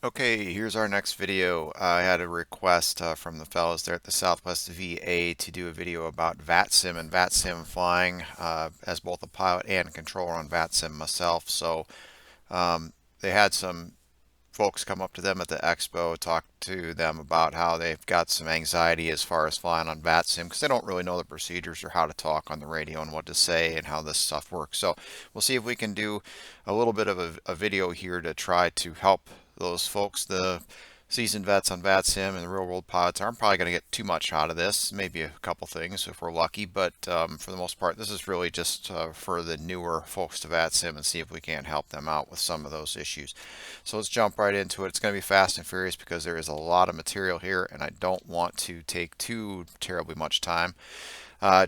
Okay, here's our next video. I had a request from the fellows there at the Southwest VA to do a video about VATSIM and VATSIM flying as both a pilot and a controller on VATSIM myself. So they had some folks come up to them at the expo, talk to them about how they've got some anxiety as far as flying on VATSIM because they don't really know the procedures or how to talk on the radio and what to say and how this stuff works. So we'll see if we can do a little bit of a video here to try to help those folks. The seasoned vets on VATSIM and the real world pilots aren't probably going to get too much out of this, maybe a couple things if we're lucky, but for the most part this is really just for the newer folks to VATSIM and see if we can't help them out with some of those issues. So let's jump right into it. It's going to be fast and furious because there is a lot of material here and I don't want to take too terribly much time.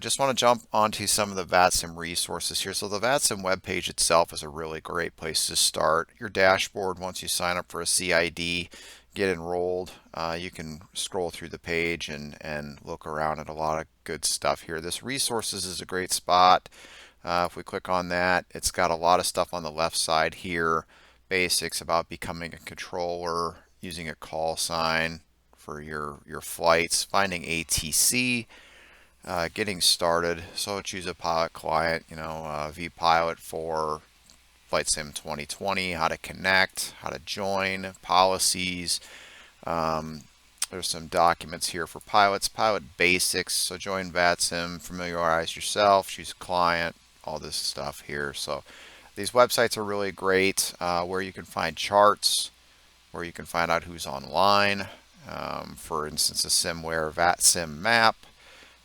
Just want to jump onto some of the VATSIM resources here. So the VATSIM webpage itself is a really great place to start. Your dashboard, once you sign up for a CID, get enrolled, you can scroll through the page and look around at a lot of good stuff here. This resources is a great spot. If we click on that, it's got a lot of stuff on the left side here. Basics about becoming a controller, using a call sign for your flights, finding ATC, getting started. So choose a pilot client, vPilot for Flight Sim 2020, how to connect, how to join, policies. There's some documents here for pilots, pilot basics. So join VATSIM, familiarize yourself, choose client, all this stuff here. So these websites are really great where you can find charts, where you can find out who's online. For instance, a SimWare VATSIM map.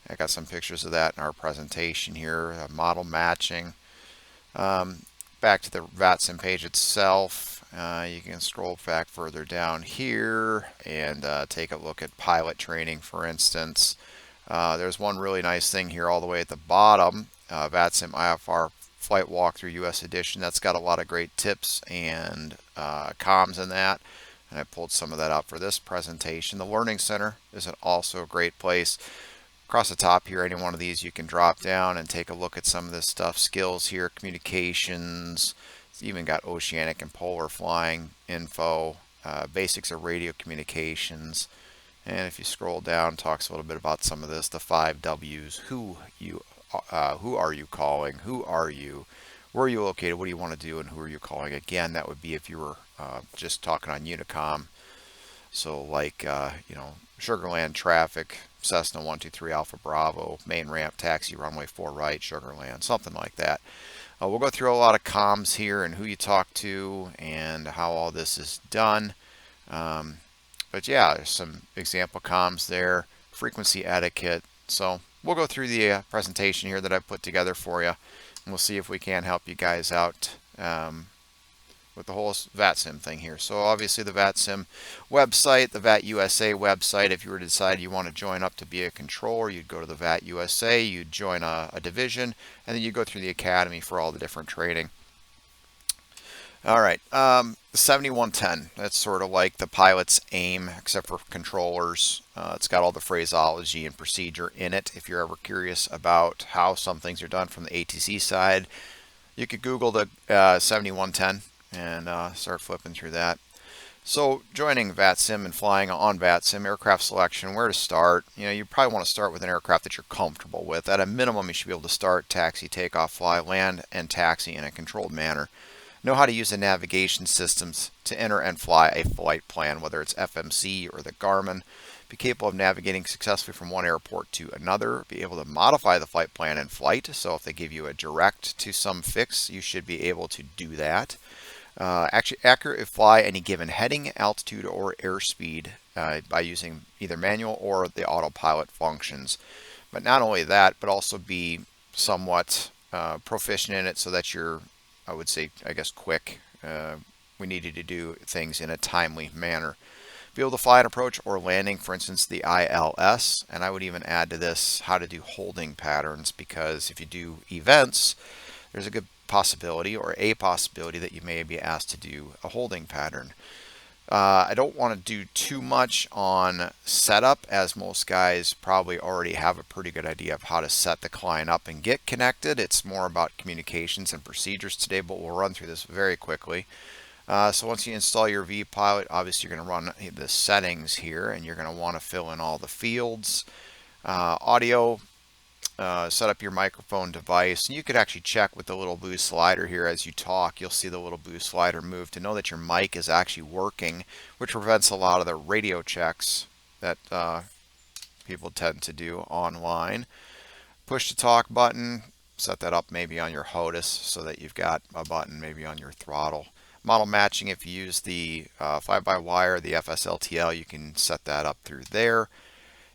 I got some pictures of that in our presentation here. Model matching. Back to the VATSIM page itself, you can scroll back further down here and take a look at pilot training, for instance. There's one really nice thing here all the way at the bottom, VATSIM IFR Flight Walkthrough US Edition. That's got a lot of great tips and comms in that, and I pulled some of that out for this presentation. The Learning Center is also a great place. Across the top here, any one of these you can drop down and take a look at some of this stuff. Skills here, communications, it's even got oceanic and polar flying info, basics of radio communications, and if you scroll down, talks a little bit about some of this, the 5 W's, who are you calling, who are you, where are you located, what do you want to do, and who are you calling. Again, that would be if you were just talking on Unicom. So like, Sugarland traffic, Cessna 123 Alpha Bravo, main ramp, taxi, runway 4 right, Sugarland, something like that. We'll go through a lot of comms here and who you talk to and how all this is done. But yeah, there's some example comms there, frequency etiquette. So we'll go through the presentation here that I put together for you, and we'll see if we can help you guys out with the whole VATSIM thing here. So obviously the VATSIM website, the VAT USA website, if you were to decide you want to join up to be a controller, you'd go to the VAT USA, you'd join a division, and then you go through the academy for all the different training. All right, the 7110, that's sort of like the pilot's aim, except for controllers. It's got all the phraseology and procedure in it. If you're ever curious about how some things are done from the ATC side, you could Google the 7110 and start flipping through that. So joining VATSIM and flying on VATSIM, aircraft selection, where to start. You probably want to start with an aircraft that you're comfortable with. At a minimum, you should be able to start, taxi, takeoff, fly, land, and taxi in a controlled manner. Know how to use the navigation systems to enter and fly a flight plan, whether it's FMC or the Garmin. Be capable of navigating successfully from one airport to another. Be able to modify the flight plan in flight. So if they give you a direct to some fix, you should be able to do that. Actually accurately fly any given heading, altitude, or airspeed by using either manual or the autopilot functions. But not only that, but also be somewhat proficient in it so that you're, I would say, quick. We need you to do things in a timely manner. Be able to fly an approach or landing, for instance, the ILS, and I would even add to this how to do holding patterns, because if you do events, there's a good possibility or a possibility that you may be asked to do a holding pattern. I don't want to do too much on setup, as most guys probably already have a pretty good idea of how to set the client up and get connected. It's more about communications and procedures today, but we'll run through this very quickly. So once you install your vPilot, obviously you're going to run the settings here, and you're going to want to fill in all the fields. Audio, set up your microphone device, and you could actually check with the little blue slider here as you talk. You'll see the little blue slider move to know that your mic is actually working, which prevents a lot of the radio checks that people tend to do online. Push to talk button, set that up maybe on your HOTUS so that you've got a button maybe on your throttle. Model matching, if you use the 5x-wire, the FSLTL, you can set that up through there.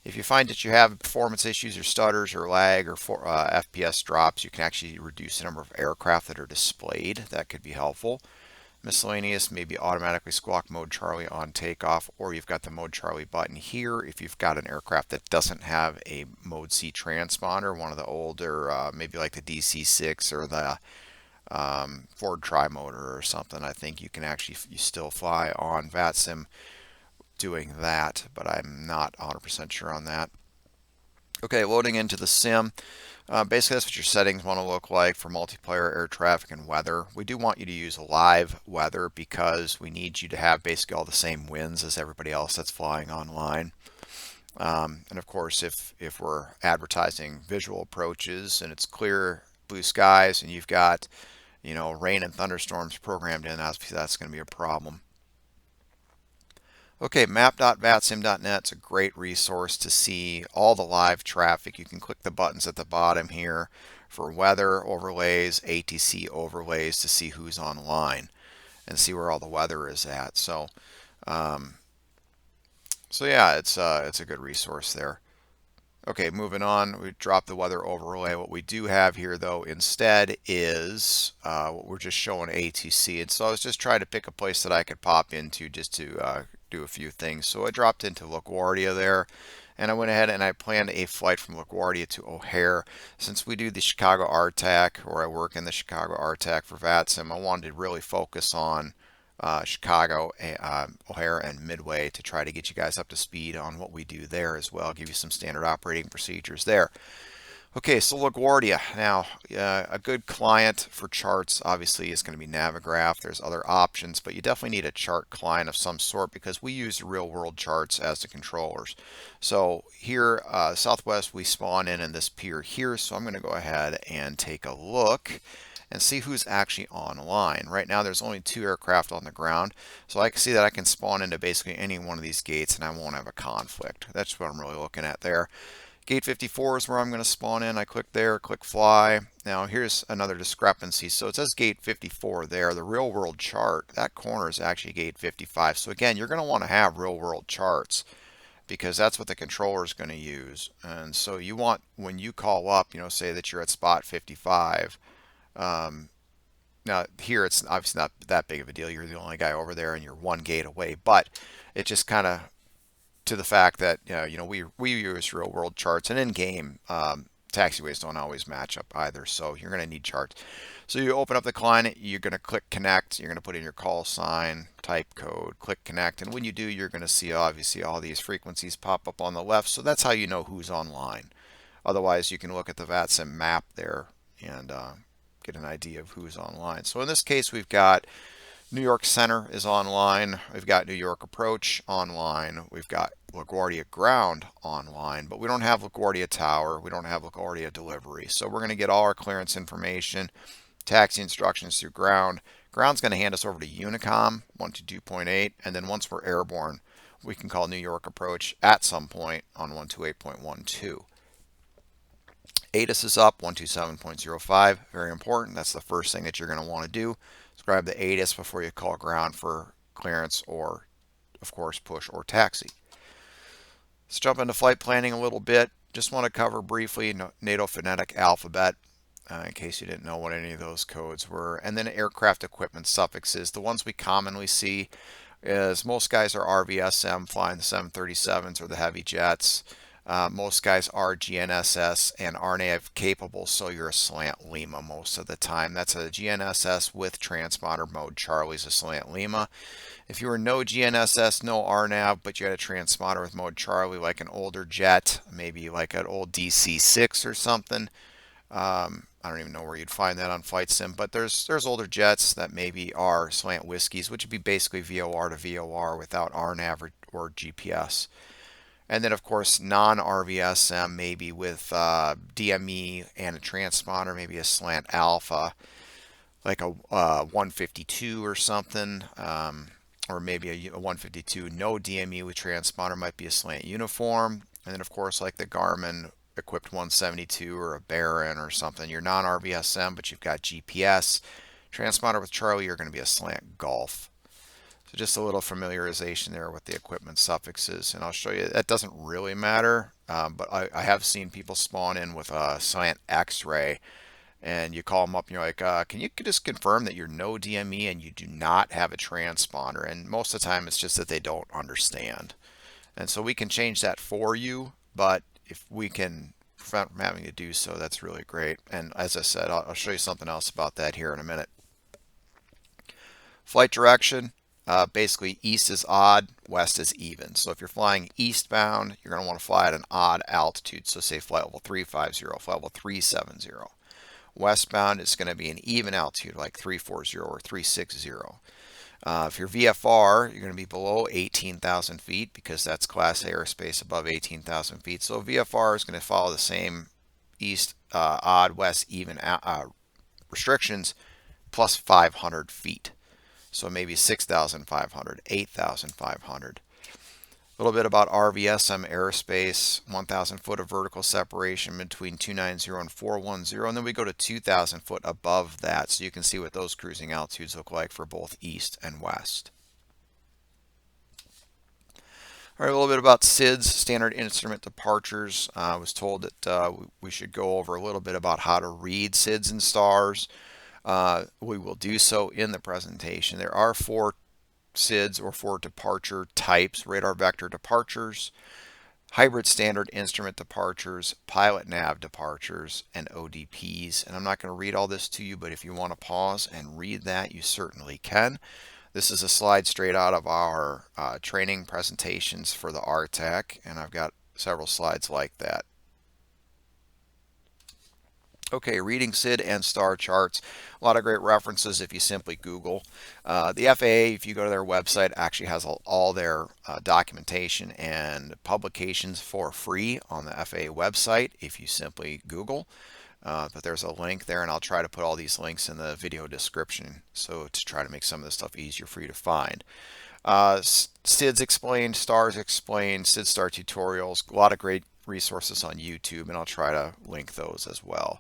If you find that you have performance issues or stutters or lag or FPS drops, you can actually reduce the number of aircraft that are displayed. That could be helpful. Miscellaneous, maybe automatically squawk mode Charlie on takeoff, or you've got the mode Charlie button here if you've got an aircraft that doesn't have a mode C transponder, one of the older, maybe like the DC-6 or the Ford Tri-Motor or something. I think you can actually still fly on VATSIM doing that, but I'm not 100% sure on that. Okay, loading into the sim. Basically, that's what your settings want to look like for multiplayer, air traffic, and weather. We do want you to use live weather because we need you to have basically all the same winds as everybody else that's flying online. And of course, if we're advertising visual approaches and it's clear blue skies and you've got, rain and thunderstorms programmed in, that's going to be a problem. Okay, map.vatsim.net is a great resource to see all the live traffic. You can click the buttons at the bottom here for weather overlays, ATC overlays to see who's online and see where all the weather is at. So yeah, it's a good resource there. Okay, moving on, we dropped the weather overlay. What we do have here, though, instead is what we're just showing ATC. And so I was just trying to pick a place that I could pop into just to do a few things. So I dropped into LaGuardia there, and I went ahead and I planned a flight from LaGuardia to O'Hare. Since we do the Chicago RTAC, or I work in the Chicago RTAC for VATSIM, I wanted to really focus on Chicago, O'Hare, and Midway to try to get you guys up to speed on what we do there as well. Give you some standard operating procedures there. Okay, so LaGuardia. Now, a good client for charts obviously is going to be Navigraph. There's other options, but you definitely need a chart client of some sort because we use real-world charts as the controllers. So here, Southwest, we spawn in this pier here. So I'm going to go ahead and take a look and see who's actually online. Right now there's only 2 aircraft on the ground, so I can see that I can spawn into basically any one of these gates and I won't have a conflict. That's what I'm really looking at there. Gate 54 is where I'm going to spawn in. I click there, click fly. Now here's another discrepancy. So it says gate 54 there. The real world chart, that corner is actually gate 55. So again, you're going to want to have real world charts because that's what the controller is going to use. And so you want, when you call up, say that you're at spot 55, now here it's obviously not that big of a deal. You're the only guy over there and you're 1 gate away, but it just kind of to the fact that we use real world charts, and in game taxiways don't always match up either, so you're going to need charts. So you open up the client, you're going to click connect, you're going to put in your call sign, type code, click connect, and when you do, you're going to see obviously all these frequencies pop up on the left, so that's how you know who's online. Otherwise, you can look at the VATSIM map there and get an idea of who's online. So in this case, we've got New York Center is online. We've got New York Approach online. We've got LaGuardia Ground online, but we don't have LaGuardia Tower. We don't have LaGuardia Delivery. So we're going to get all our clearance information, taxi instructions through ground. Ground's going to hand us over to Unicom 122.8, and then once we're airborne, we can call New York Approach at some point on 128.12. ATIS is up 127.05. Very important. That's the first thing that you're going to want to do. Grab the ATIS before you call ground for clearance or, of course, push or taxi. Let's jump into flight planning a little bit. Just want to cover briefly NATO phonetic alphabet in case you didn't know what any of those codes were. And then aircraft equipment suffixes. The ones we commonly see is most guys are RVSM flying the 737s or the heavy jets. Most guys are GNSS and RNAV capable, so you're a slant Lima most of the time. That's a GNSS with transponder mode. Charlie's a slant Lima. If you were no GNSS, no RNAV, but you had a transponder with mode Charlie, like an older jet, maybe like an old DC-6 or something, I don't even know where you'd find that on Flight Sim, but there's older jets that maybe are slant whiskies, which would be basically VOR to VOR without RNAV or GPS. And then, of course, non-RVSM, maybe with DME and a transponder, maybe a slant alpha, like a 152 or something, or maybe a 152 no DME with transponder might be a slant uniform. And then, of course, like the Garmin equipped 172 or a Baron or something, you're non-RVSM, but you've got GPS. Transponder with Charlie, you're going to be a slant Golf. So just a little familiarization there with the equipment suffixes, and I'll show you that doesn't really matter, but I have seen people spawn in with a slant X-ray, and you call them up and you're like, can you just confirm that you're no DME and you do not have a transponder? And most of the time it's just that they don't understand. And so we can change that for you, but if we can prevent from having to do so, that's really great. And as I said, I'll show you something else about that here in a minute. Flight direction, basically east is odd, west is even. So if you're flying eastbound, you're going to want to fly at an odd altitude. So say flight level 350, flight level 370. Westbound is going to be an even altitude like 340 or 360. If you're VFR, you're going to be below 18,000 feet because that's class airspace above 18,000 feet. So VFR is going to follow the same east, odd, west, even restrictions plus 500 feet. So maybe 6,500, 8,500. A little bit about RVSM airspace, 1,000 foot of vertical separation between 290 and 410, and then we go to 2,000 foot above that, so you can see what those cruising altitudes look like for both east and west. All right, a little bit about SIDS, Standard Instrument Departures. I was told that we should go over a little bit about how to read SIDS and stars. We will do so in the presentation. There are 4 SIDS or 4 departure types: radar vector departures, hybrid standard instrument departures, pilot nav departures, and ODPs. And I'm not going to read all this to you, but if you want to pause and read that, you certainly can. This is a slide straight out of our training presentations for the RTAC, and I've got several slides like that. Okay, reading SID and star charts. A lot of great references if you simply Google. The FAA, if you go to their website, actually has all their documentation and publications for free on the FAA website if you simply Google. But there's a link there, and I'll try to put all these links in the video description so to try to make some of this stuff easier for you to find. SIDS explained, stars explained, SID star tutorials, a lot of great resources on YouTube, and I'll try to link those as well.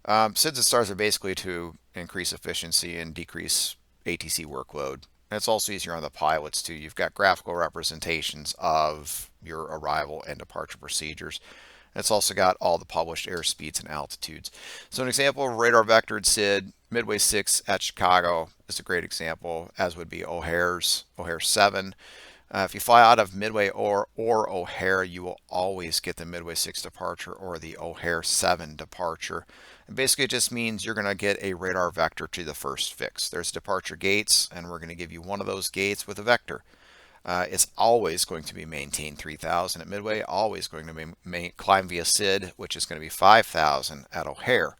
SIDS and stars are basically to increase efficiency and decrease ATC workload. And it's also easier on the pilots too. You've got graphical representations of your arrival and departure procedures. And it's also got all the published airspeeds and altitudes. So an example of radar vectored SID, Midway 6 at Chicago is a great example, as would be O'Hare 7. If you fly out of Midway or O'Hare, you will always get the Midway 6 departure or the O'Hare 7 departure. And basically, it just means you're going to get a radar vector to the first fix. There's departure gates, and we're going to give you one of those gates with a vector. It's always going to be maintained 3,000 at Midway, always going to be climb via SID, which is going to be 5,000 at O'Hare.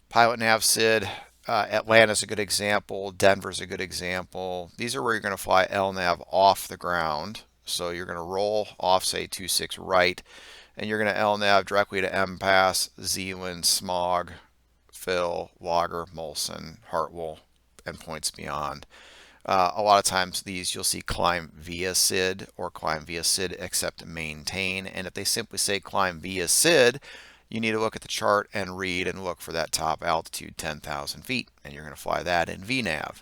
Pilot nav SID. Atlanta's a good example. Denver's a good example. These are where you're going to fly LNAV off the ground. So you're going to roll off, say, 26 right, and you're going to LNAV directly to MPass, Zeeland, Smog, Phil, Lager, Molson, Hartwell, and points beyond. A lot of times these you'll see climb via SID or climb via SID except maintain. And if they simply say climb via SID, you need to look at the chart and read and look for that top altitude, 10,000 feet, and you're going to fly that in VNAV.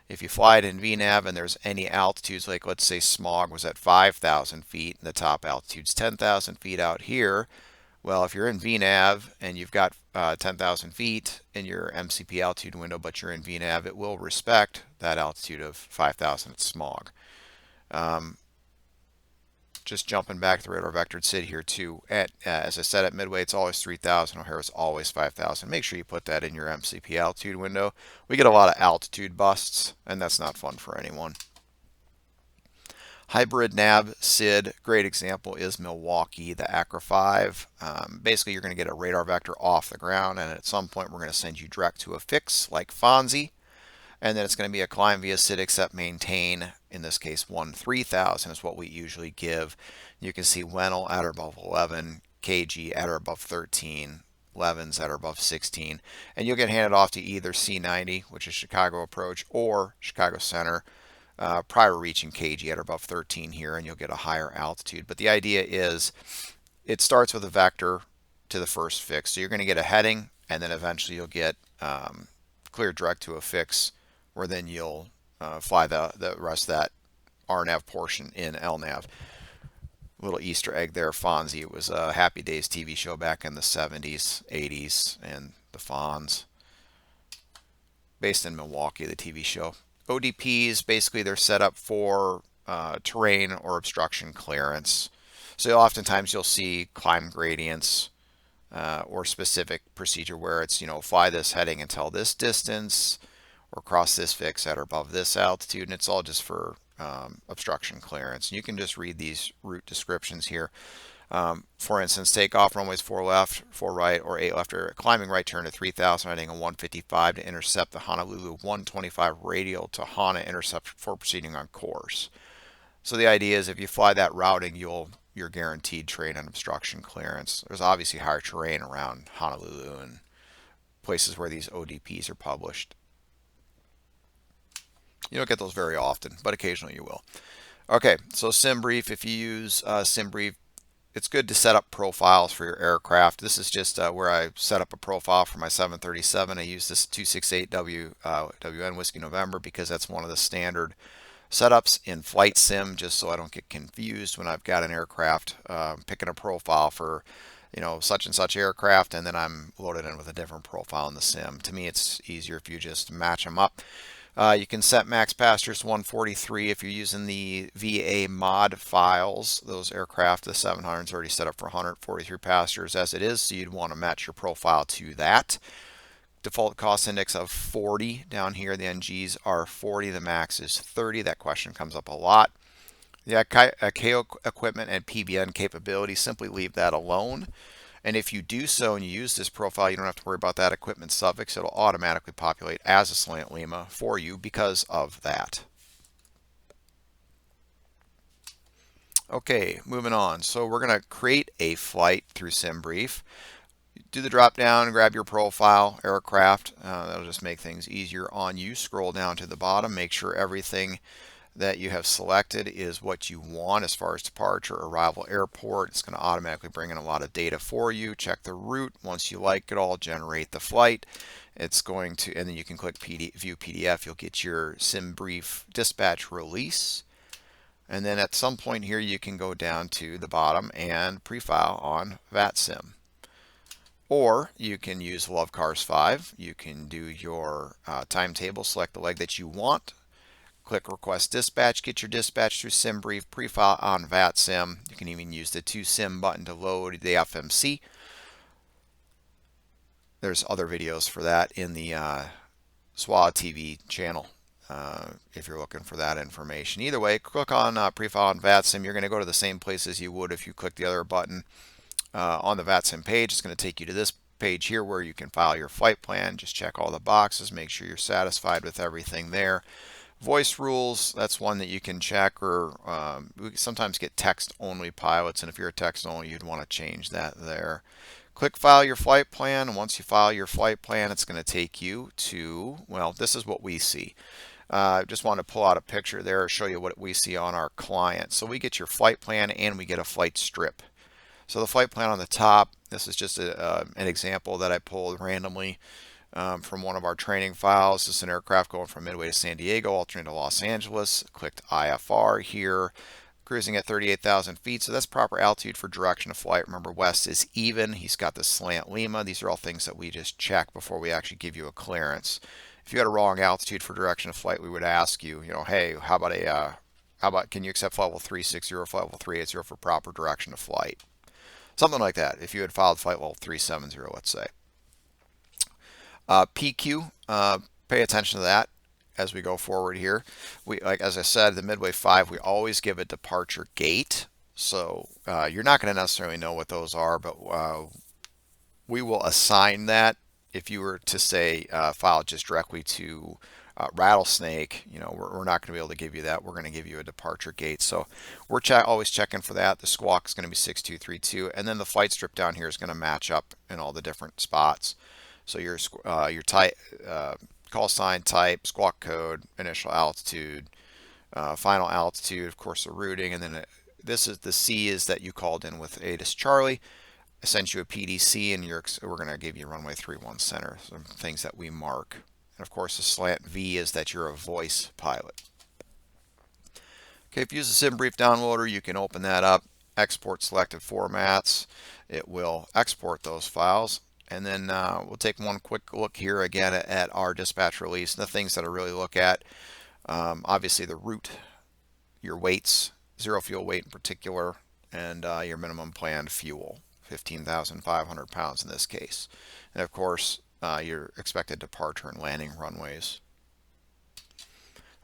If you fly it in VNAV and there's any altitudes, like let's say Smog was at 5,000 feet and the top altitude's 10,000 feet out here, well, if you're in VNAV and you've got 10,000 feet in your MCP altitude window, but you're in VNAV, it will respect that altitude of 5,000 at Smog. Just jumping back to the radar vectored SID here too. As I said, at Midway, it's always 3,000. O'Hare is always 5,000. Make sure you put that in your MCP altitude window. We get a lot of altitude busts, and that's not fun for anyone. Hybrid nav SID, great example is Milwaukee, the Acra 5. Basically, you're going to get a radar vector off the ground, and at some point, we're going to send you direct to a fix like Fonzie, and then it's going to be a climb via SID except maintain. In this case, 1-3000 is what we usually give. You can see Wennel at or above 11, KG at or above 13, Levens at or above 16, and you'll get handed off to either C90, which is Chicago approach, or Chicago Center, prior reaching KG at or above 13 here, and you'll get a higher altitude. But the idea is it starts with a vector to the first fix. So you're going to get a heading, and then eventually you'll get clear direct to a fix, where then you'll fly the rest of that RNAV portion in LNAV. Little Easter egg there, Fonzie. It was a Happy Days TV show back in the 70s, 80s, and the Fonz. Based in Milwaukee, the TV show. ODPs, basically they're set up for terrain or obstruction clearance. So oftentimes you'll see climb gradients or specific procedure where it's, fly this heading until this distance or cross this fix at or above this altitude, and it's all just for obstruction clearance. You can just read these route descriptions here. For instance, take off runways 4 left, 4 right, or 8 left, or climbing right turn to 3000, heading a 155 to intercept the Honolulu 125 radial to Hana intercept for proceeding on course. So the idea is if you fly that routing, you're guaranteed terrain and obstruction clearance. There's obviously higher terrain around Honolulu and places where these ODPs are published. You don't get those very often, but occasionally you will. Okay, so SimBrief, if you use SimBrief, it's good to set up profiles for your aircraft. This is just where I set up a profile for my 737. I use this 268 WN Whiskey November because that's one of the standard setups in Flight Sim, just so I don't get confused when I've got an aircraft picking a profile for such and such aircraft, and then I'm loaded in with a different profile in the sim. To me, it's easier if you just match them up. You can set max passengers to 143 if you're using the VA mod files. Those aircraft, the 700s, already set up for 143 passengers as it is, so you'd want to match your profile to that. Default cost index of 40 down here. The NGs are 40. The max is 30. That question comes up a lot. The KO equipment and PBN capability, simply leave that alone. And if you do so and you use this profile, you don't have to worry about that equipment suffix. It'll automatically populate as a slant lima for you because of that. Okay, moving on. So we're going to create a flight through SimBrief. Do the drop down, grab your profile, aircraft. That'll just make things easier on you. Scroll down to the bottom, make sure everything that you have selected is what you want as far as departure, arrival, airport. It's going to automatically bring in a lot of data for you. Check the route. Once you like it all, generate the flight. It's going to, and then you can click view PDF. You'll get your SimBrief dispatch release. And then at some point here, you can go down to the bottom and pre-file on VATSIM. Or you can use LoveCars 5. You can do your timetable, select the leg that you want. Click Request Dispatch, get your dispatch through SimBrief, pre-file on VATSIM. You can even use the ToSim button to load the FMC. There's other videos for that in the SWA TV channel if you're looking for that information. Either way, click on pre-file on VATSIM. You're going to go to the same place as you would if you click the other button on the VATSIM page. It's going to take you to this page here where you can file your flight plan. Just check all the boxes, make sure you're satisfied with everything there. Voice rules, that's one that you can check, or we sometimes get text-only pilots, and if you're a text-only, you'd want to change that there. Click File Your Flight Plan, and once you file your flight plan, it's going to take you to, well, this is what we see. Just want to pull out a picture there, show you what we see on our client. So we get your flight plan, and we get a flight strip. So the flight plan on the top, this is just an example that I pulled randomly from one of our training files. This is an aircraft going from Midway to San Diego, alternating to Los Angeles. Clicked IFR here, cruising at 38,000 feet. So that's proper altitude for direction of flight. Remember, west is even. He's got the slant lima. These are all things that we just check before we actually give you a clearance. If you had a wrong altitude for direction of flight, we would ask you, hey, how about can you accept flight level 360, flight level 380 for proper direction of flight? Something like that, if you had filed flight level 370, let's say. PQ, pay attention to that. as we go forward here. Like as I said, the Midway 5, we always give a departure gate. So you're not going to necessarily know what those are, but we will assign that. If you were to say file just directly to Rattlesnake, we're not going to be able to give you that. We're going to give you a departure gate. So we're always checking for that. The squawk is going to be 6232, and then the flight strip down here is going to match up in all the different spots. So your type, call sign, type, squawk code, initial altitude, final altitude, of course the routing, and then this is the C is that you called in with ATIS Charlie. I sent you a PDC, and we're going to give you runway 31 center, some things that we mark. And of course, the slant V is that you're a voice pilot. Okay, if you use the SimBrief downloader, you can open that up, export selected formats. It will export those files. And then we'll take one quick look here again at our dispatch release. And the things that I really look at, obviously the route, your weights, zero fuel weight in particular, and your minimum planned fuel. 15,500 pounds in this case. And of course, your expected departure and landing runways.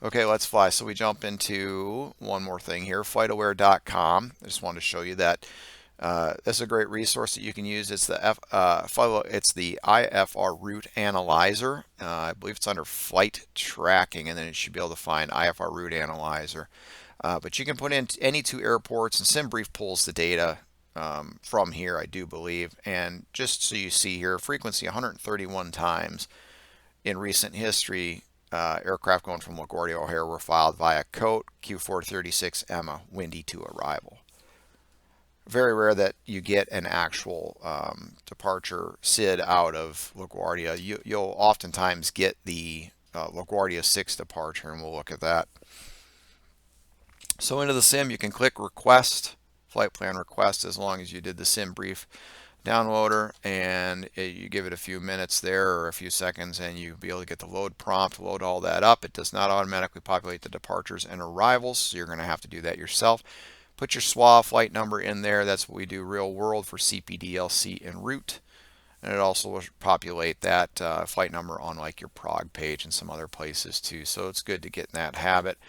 Okay, let's fly. So we jump into one more thing here, flightaware.com. I just wanted to show you that that's a great resource that you can use. It's the IFR route analyzer. I believe it's under flight tracking, and then it should be able to find IFR route analyzer. But you can put in any two airports, and SimBrief pulls the data from here, I do believe. And just so you see here, frequency 131 times in recent history, aircraft going from LaGuardia O'Hare were filed via COAT Q436 Emma, windy to arrival. Very rare that you get an actual departure SID out of LaGuardia. You'll oftentimes get the LaGuardia 6 departure, and we'll look at that. So into the sim, you can click request, flight plan request, as long as you did the SimBrief downloader, and you give it a few minutes there or a few seconds, and you'll be able to get the load prompt, load all that up. It does not automatically populate the departures and arrivals, so you're going to have to do that yourself. Put your SWA flight number in there. That's what we do real world for CPDLC en route, and it also will populate that flight number on like your Prague page and some other places too. So it's good to get in that habit.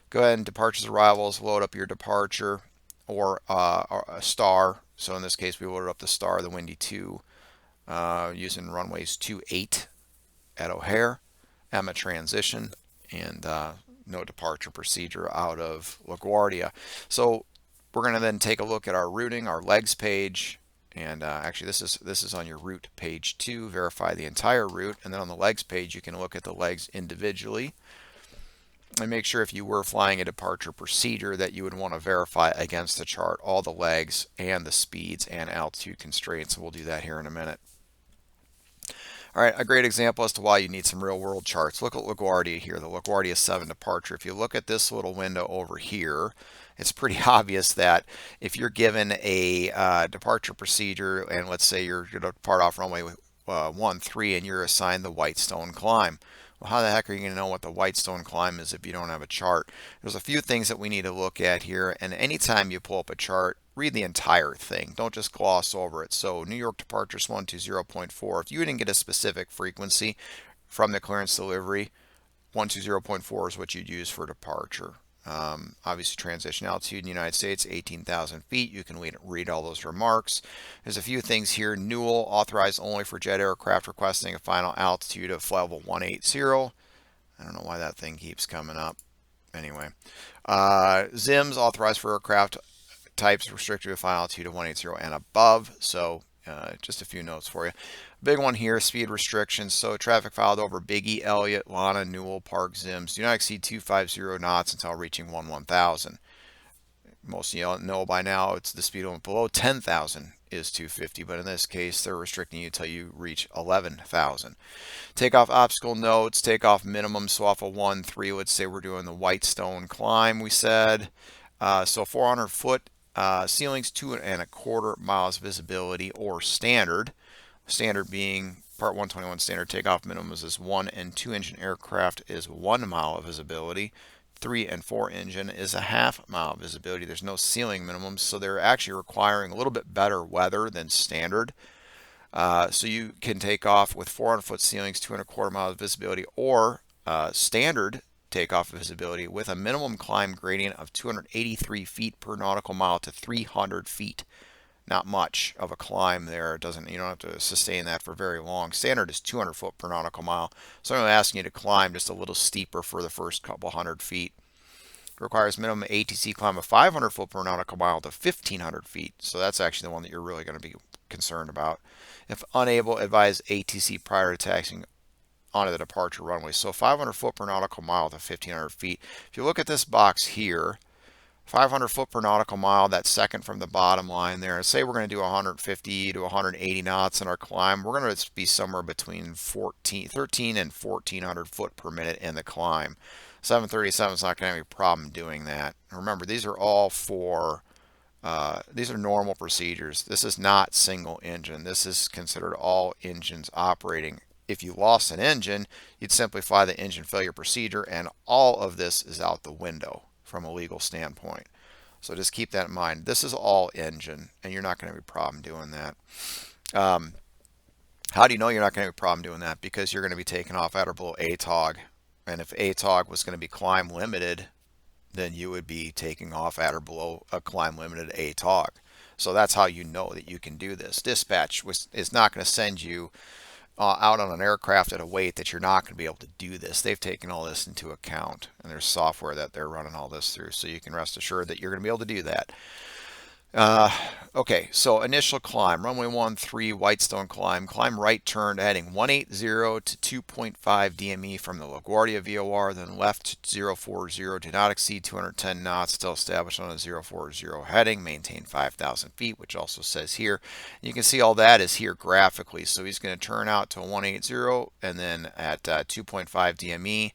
Go ahead and departures, arrivals, load up your departure or a star. So in this case, we loaded up the star, the windy 2, using runways 28 at O'Hare, Emma transition, and no departure procedure out of LaGuardia. So we're going to then take a look at our routing, our legs page, and actually this is on your route page 2. Verify the entire route, and then on the legs page, you can look at the legs individually. And make sure if you were flying a departure procedure that you would want to verify against the chart all the legs and the speeds and altitude constraints. We'll do that here in a minute. All right, a great example as to why you need some real world charts. Look at LaGuardia here, the LaGuardia 7 departure. If you look at this little window over here, it's pretty obvious that if you're given a departure procedure, and let's say you're going to depart off runway 13 and you're assigned the Whitestone climb. Well, how the heck are you going to know what the Whitestone climb is if you don't have a chart? There's a few things that we need to look at here, and anytime you pull up a chart, read the entire thing. Don't just gloss over it. So New York departures 120.4. If you didn't get a specific frequency from the clearance delivery, 120.4 is what you'd use for departure. Obviously, transition altitude in the United States, 18,000 feet. You can read all those remarks. There's a few things here. Newell, authorized only for jet aircraft requesting a final altitude of level 180. I don't know why that thing keeps coming up. Anyway, ZIMs, authorized for aircraft types restricted to a final altitude of 180 and above. So just a few notes for you. Big one here, speed restrictions. So traffic filed over Biggie, Elliott, Lana, Newell, Park, ZIMs do not exceed 250 knots until reaching 1000. Most of you know by now it's the speed limit below 10,000 is 250, but in this case they're restricting you until you reach 11,000. Takeoff obstacle notes, takeoff minimum. So off of 13, let's say we're doing the Whitestone climb, we said. So 400 foot ceilings, 2.25 miles visibility or standard. Standard being Part 121 standard takeoff minimums is 1 and 2 engine aircraft is 1 mile of visibility. 3 and 4 engine is a half mile visibility. There's no ceiling minimums, so they're actually requiring a little bit better weather than standard. So you can take off with 400 foot ceilings, 2.25 miles visibility, or standard takeoff visibility with a minimum climb gradient of 283 feet per nautical mile to 300 feet. Not much of a climb there. It doesn't, you don't have to sustain that for very long. Standard is 200 foot per nautical mile. So I'm asking you to climb just a little steeper for the first couple hundred feet. It requires minimum ATC climb of 500 foot per nautical mile to 1,500 feet. So that's actually the one that you're really going to be concerned about. If unable, advise ATC prior to taxiing onto the departure runway. So 500 foot per nautical mile to 1,500 feet. If you look at this box here, 500 foot per nautical mile, that's second from the bottom line there. Say we're going to do 150 to 180 knots in our climb. We're going to be somewhere between 13 and 1,400 foot per minute in the climb. 737 is not going to have a problem doing that. Remember, these are all for these are normal procedures. This is not single engine. This is considered all engines operating. If you lost an engine, you'd simply fly the engine failure procedure, and all of this is out the window from a legal standpoint. So just keep that in mind. This is all engine, and you're not going to have a problem doing that. How do you know you're not going to have a problem doing that? Because you're going to be taking off at or below ATOG. And if ATOG was going to be climb limited, then you would be taking off at or below a climb limited ATOG. So that's how you know that you can do this. Dispatch is not going to send you out on an aircraft at a weight that you're not going to be able to do this. They've taken all this into account, and there's software that they're running all this through, so you can rest assured that you're going to be able to do that. Okay, so initial climb, runway 13, Whitestone climb, climb right turn to heading 180 to 2.5 DME from the LaGuardia VOR, then left 040, do not exceed 210 knots, still established on a 040 heading, maintain 5,000 feet, which also says here. You can see all that is here graphically, so he's going to turn out to 180 and then at 2.5 DME,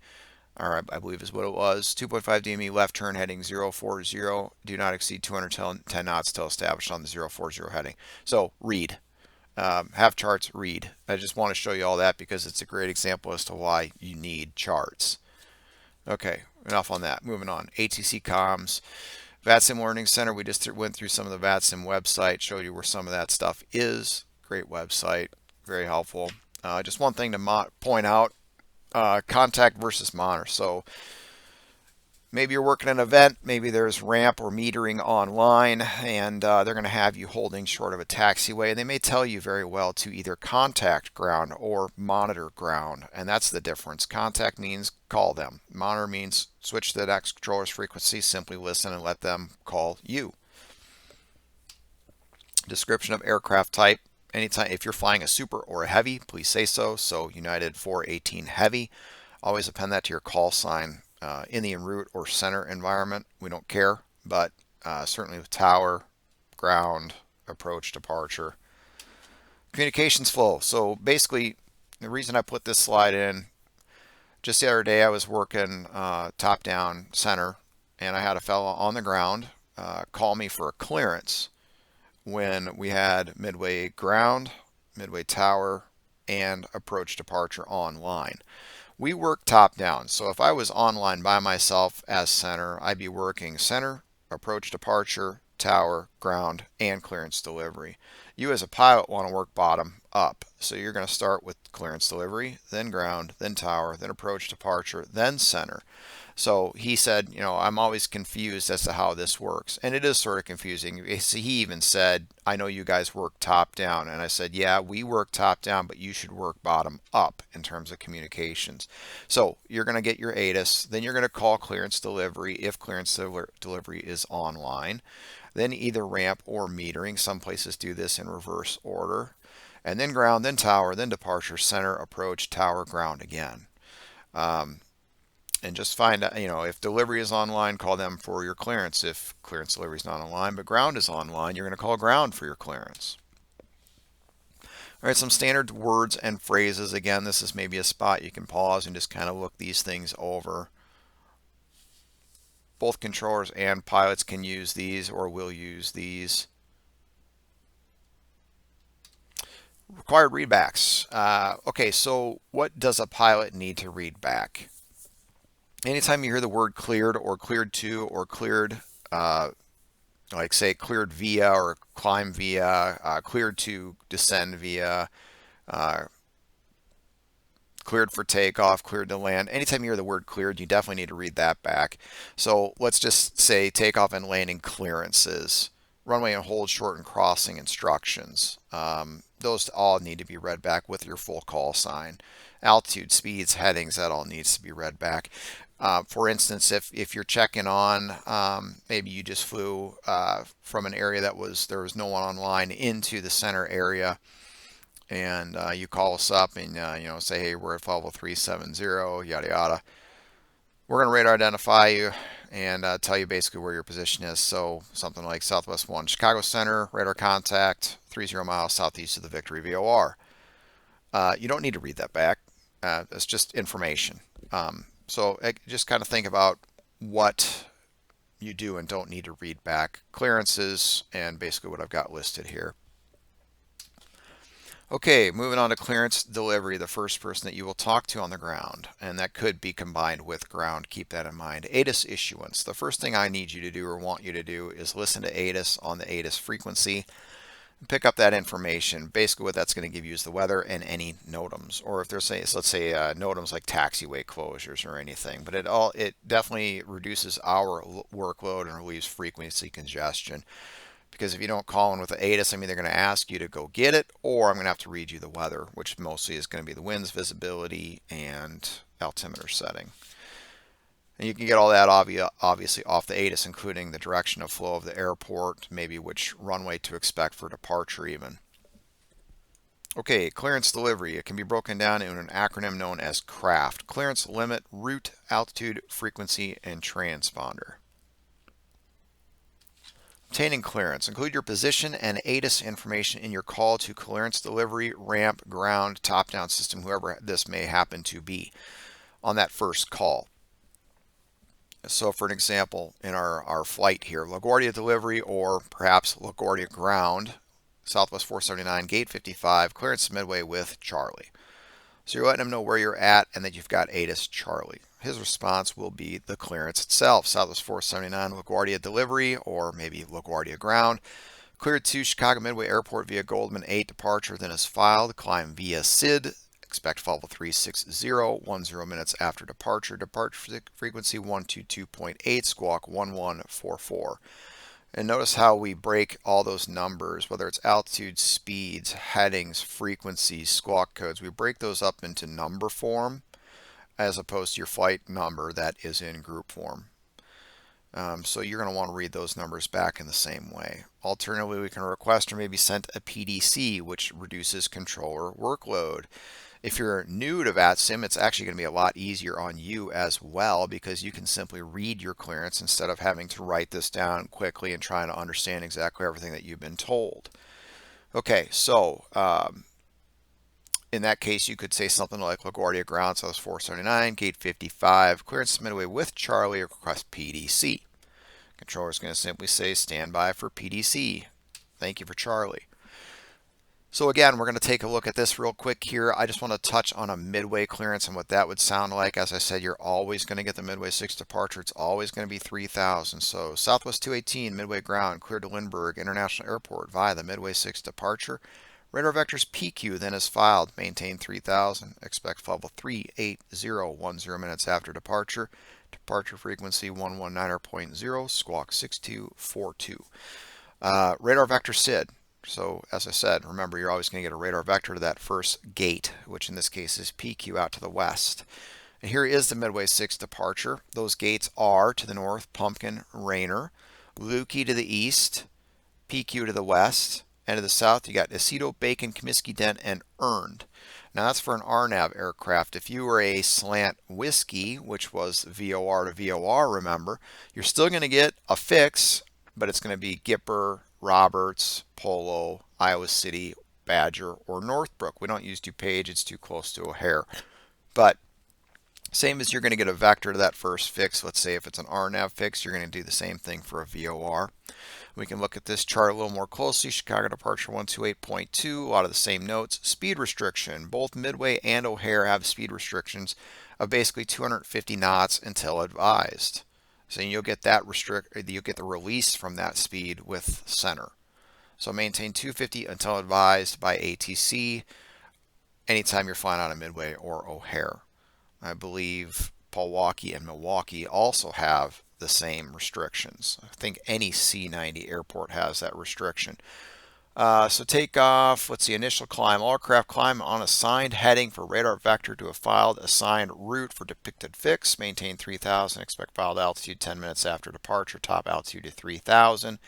or I believe is what it was, 2.5 DME left turn heading 040, do not exceed 210 knots till established on the 040 heading. So read, have charts, read. I just want to show you all that because it's a great example as to why you need charts. Okay, enough on that. Moving on, ATC comms. VATSIM Learning Center, we just went through some of the VATSIM website, showed you where some of that stuff is. Great website, very helpful. Just one thing to point out, contact versus monitor. So maybe you're working an event, maybe there's ramp or metering online, and they're going to have you holding short of a taxiway. They may tell you very well to either contact ground or monitor ground, and that's the difference. Contact means call them. Monitor means switch to the next controller's frequency, simply listen and let them call you. Description of aircraft type. Anytime, if you're flying a super or a heavy, please say so. So United 418 heavy, always append that to your call sign. In the en route or center environment, we don't care, but certainly with tower, ground, approach, departure. Communications flow. So basically, the reason I put this slide in, just the other day I was working top down center, and I had a fellow on the ground call me for a clearance when we had midway ground, midway tower, and approach departure online. We work top down, so if I was online by myself as center, I'd be working center, approach departure, tower, ground, and clearance delivery. You as a pilot want to work bottom up, so you're going to start with clearance delivery, then ground, then tower, then approach departure, then center. So he said, you know, I'm always confused as to how this works. And it is sort of confusing. He even said, I know you guys work top down. And I said, yeah, we work top down, but you should work bottom up in terms of communications. So you're going to get your ATIS, then you're going to call clearance delivery if clearance delivery is online. Then either ramp or metering. Some places do this in reverse order. And then ground, then tower, then departure, center, approach, tower, ground again. And just find out, you know, if delivery is online, call them for your clearance. If clearance delivery is not online, but ground is online, you're going to call ground for your clearance. All right, some standard words and phrases. Again, this is maybe a spot you can pause and just kind of look these things over. Both controllers and pilots can use these or will use these. Required readbacks. Okay, so what does a pilot need to read back? Anytime you hear the word cleared or cleared to or cleared, like say cleared via or climb via, cleared to descend via, cleared for takeoff, cleared to land. Anytime you hear the word cleared, you definitely need to read that back. So let's just say takeoff and landing clearances, runway and hold, short and crossing instructions. Those all need to be read back with your full call sign. Altitude, speeds, headings, that all needs to be read back. For instance, if you're checking on, maybe you just flew from an area there was no one online into the center area, and you call us up and say, hey, we're at level 370, yada yada. We're going to radar identify you and tell you basically where your position is. So something like Southwest 1 Chicago Center, radar contact 30 miles southeast of the Victory VOR. You don't need to read that back. It's just information. So just kind of think about what you do and don't need to read back. Clearances and basically what I've got listed here. Okay, moving on to clearance delivery, the first person that you will talk to on the ground, and that could be combined with ground. Keep that in mind. ATIS issuance. The first thing I need you to do or want you to do is listen to ATIS on the ATIS frequency. Pick up that information. Basically what that's going to give you is the weather and any NOTAMs, or if there's let's say NOTAMs like taxiway closures or anything. But it definitely reduces our workload and relieves frequency congestion, because if you don't call in with the ATIS, I'm either going to ask you to go get it, or I'm going to have to read you the weather, which mostly is going to be the winds, visibility, and altimeter setting. And you can get all that obviously off the ATIS, including the direction of flow of the airport, maybe which runway to expect for departure even. Okay, clearance delivery. It can be broken down into an acronym known as CRAFT. Clearance, limit, route, altitude, frequency, and transponder. Obtaining clearance. Include your position and ATIS information in your call to clearance delivery, ramp, ground, top-down system, whoever this may happen to be on that first call. So for an example, in our flight here, LaGuardia delivery or perhaps LaGuardia ground, Southwest 479, gate 55, clearance midway with Charlie. So you're letting them know where you're at and that you've got ATIS Charlie. His response will be the clearance itself, Southwest 479 LaGuardia delivery or maybe LaGuardia ground. Cleared to Chicago Midway Airport via Goldman 8 departure, then is filed. Climb via SID. Expect level 360, 10 minutes after departure. Departure frequency 122.8, squawk 1144. And notice how we break all those numbers, whether it's altitude, speeds, headings, frequencies, squawk codes. We break those up into number form as opposed to your flight number that is in group form. So you're going to want to read those numbers back in the same way. Alternatively, we can request or maybe send a PDC, which reduces controller workload. If you're new to VATSIM, it's actually going to be a lot easier on you as well, because you can simply read your clearance instead of having to write this down quickly and trying to understand exactly everything that you've been told. Okay, so in that case, you could say something like LaGuardia ground, Southwest 479, gate 55, clearance midway with Charlie, or request PDC. Controller is going to simply say stand by for PDC. Thank you for Charlie. So again, we're going to take a look at this real quick here. I just want to touch on a midway clearance and what that would sound like. As I said, you're always going to get the Midway 6 departure. It's always going to be 3000. So Southwest 218, Midway ground, cleared to Lindbergh International Airport via the Midway 6 departure. Radar vectors PQ then is filed. Maintain 3000. Expect level 380, 10 minutes after departure. Departure frequency 119.0, squawk 6242. Radar vector SID. So as I said, remember, you're always going to get a radar vector to that first gate, which in this case is PQ out to the west. And here is the Midway 6 departure. Those gates are to the north, Pumpkin, Rainer, Lukey to the east, PQ to the west, and to the south you got Aceto, Bacon, Comiskey, Dent, and Earned. Now that's for an RNAV aircraft. If you were a slant whiskey, which was VOR to VOR, remember, you're still going to get a fix, but it's going to be Gipper, Roberts, Polo, Iowa City, Badger, or Northbrook. We don't use DuPage, it's too close to O'Hare. But same as you're going to get a vector to that first fix. Let's say if it's an RNAV fix, you're going to do the same thing for a VOR. We can look at this chart a little more closely. Chicago departure 128.2, a lot of the same notes. Speed restriction. Both Midway and O'Hare have speed restrictions of basically 250 knots until advised. So you'll get that you'll get the release from that speed with center. So maintain 250 until advised by ATC. anytime you're flying out of Midway or O'Hare. I believe Milwaukee and Milwaukee also have the same restrictions. I think any C-90 airport has that restriction. So take off, what's the initial climb? All aircraft climb on assigned heading for radar vector to a filed assigned route for depicted fix. Maintain 3000, expect filed altitude 10 minutes after departure, top altitude to 3000,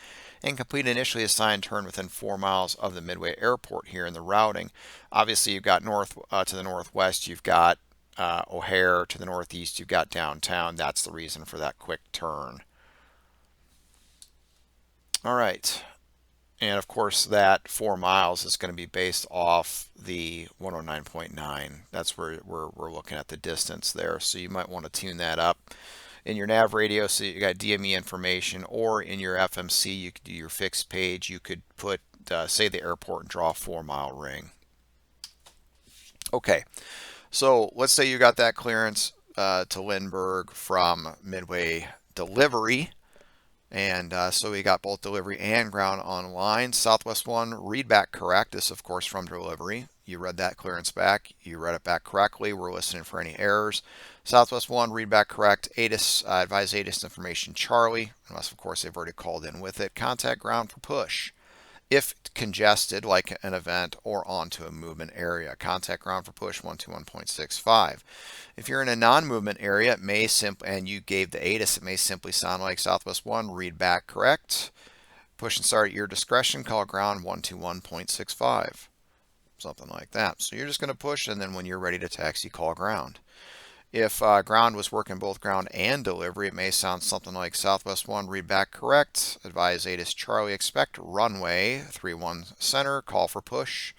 and complete initially assigned turn within 4 miles of the Midway Airport here in the routing. Obviously, you've got north to the northwest, you've got O'Hare. To the northeast, you've got downtown. That's the reason for that quick turn. All right. And of course, that 4 miles is going to be based off the 109.9. That's where we're looking at the distance there. So you might want to tune that up in your nav radio so you got DME information, or in your FMC, you could do your fixed page. You could put, say, the airport and draw a 4-mile ring. Okay, so let's say you got that clearance to Lindbergh from Midway delivery. And so we got both delivery and ground online. Southwest 1, read back correct. This, of course, from delivery. You read that clearance back. You read it back correctly. We're listening for any errors. Southwest 1, read back correct. ATIS, advise ATIS information Charlie, unless, of course, they've already called in with it. Contact ground for push. If congested, like an event, or onto a movement area. Contact ground for push 121.65. If you're in a non-movement area, it may and you gave the ATIS, it may simply sound like Southwest 1, read back correct. Push and start at your discretion, call ground 121.65. Something like that. So you're just going to push, and then when you're ready to taxi, call ground. If ground was working both ground and delivery, it may sound something like Southwest 1, read back correct. Advise ATIS Charlie, expect runway 31 center, call for push.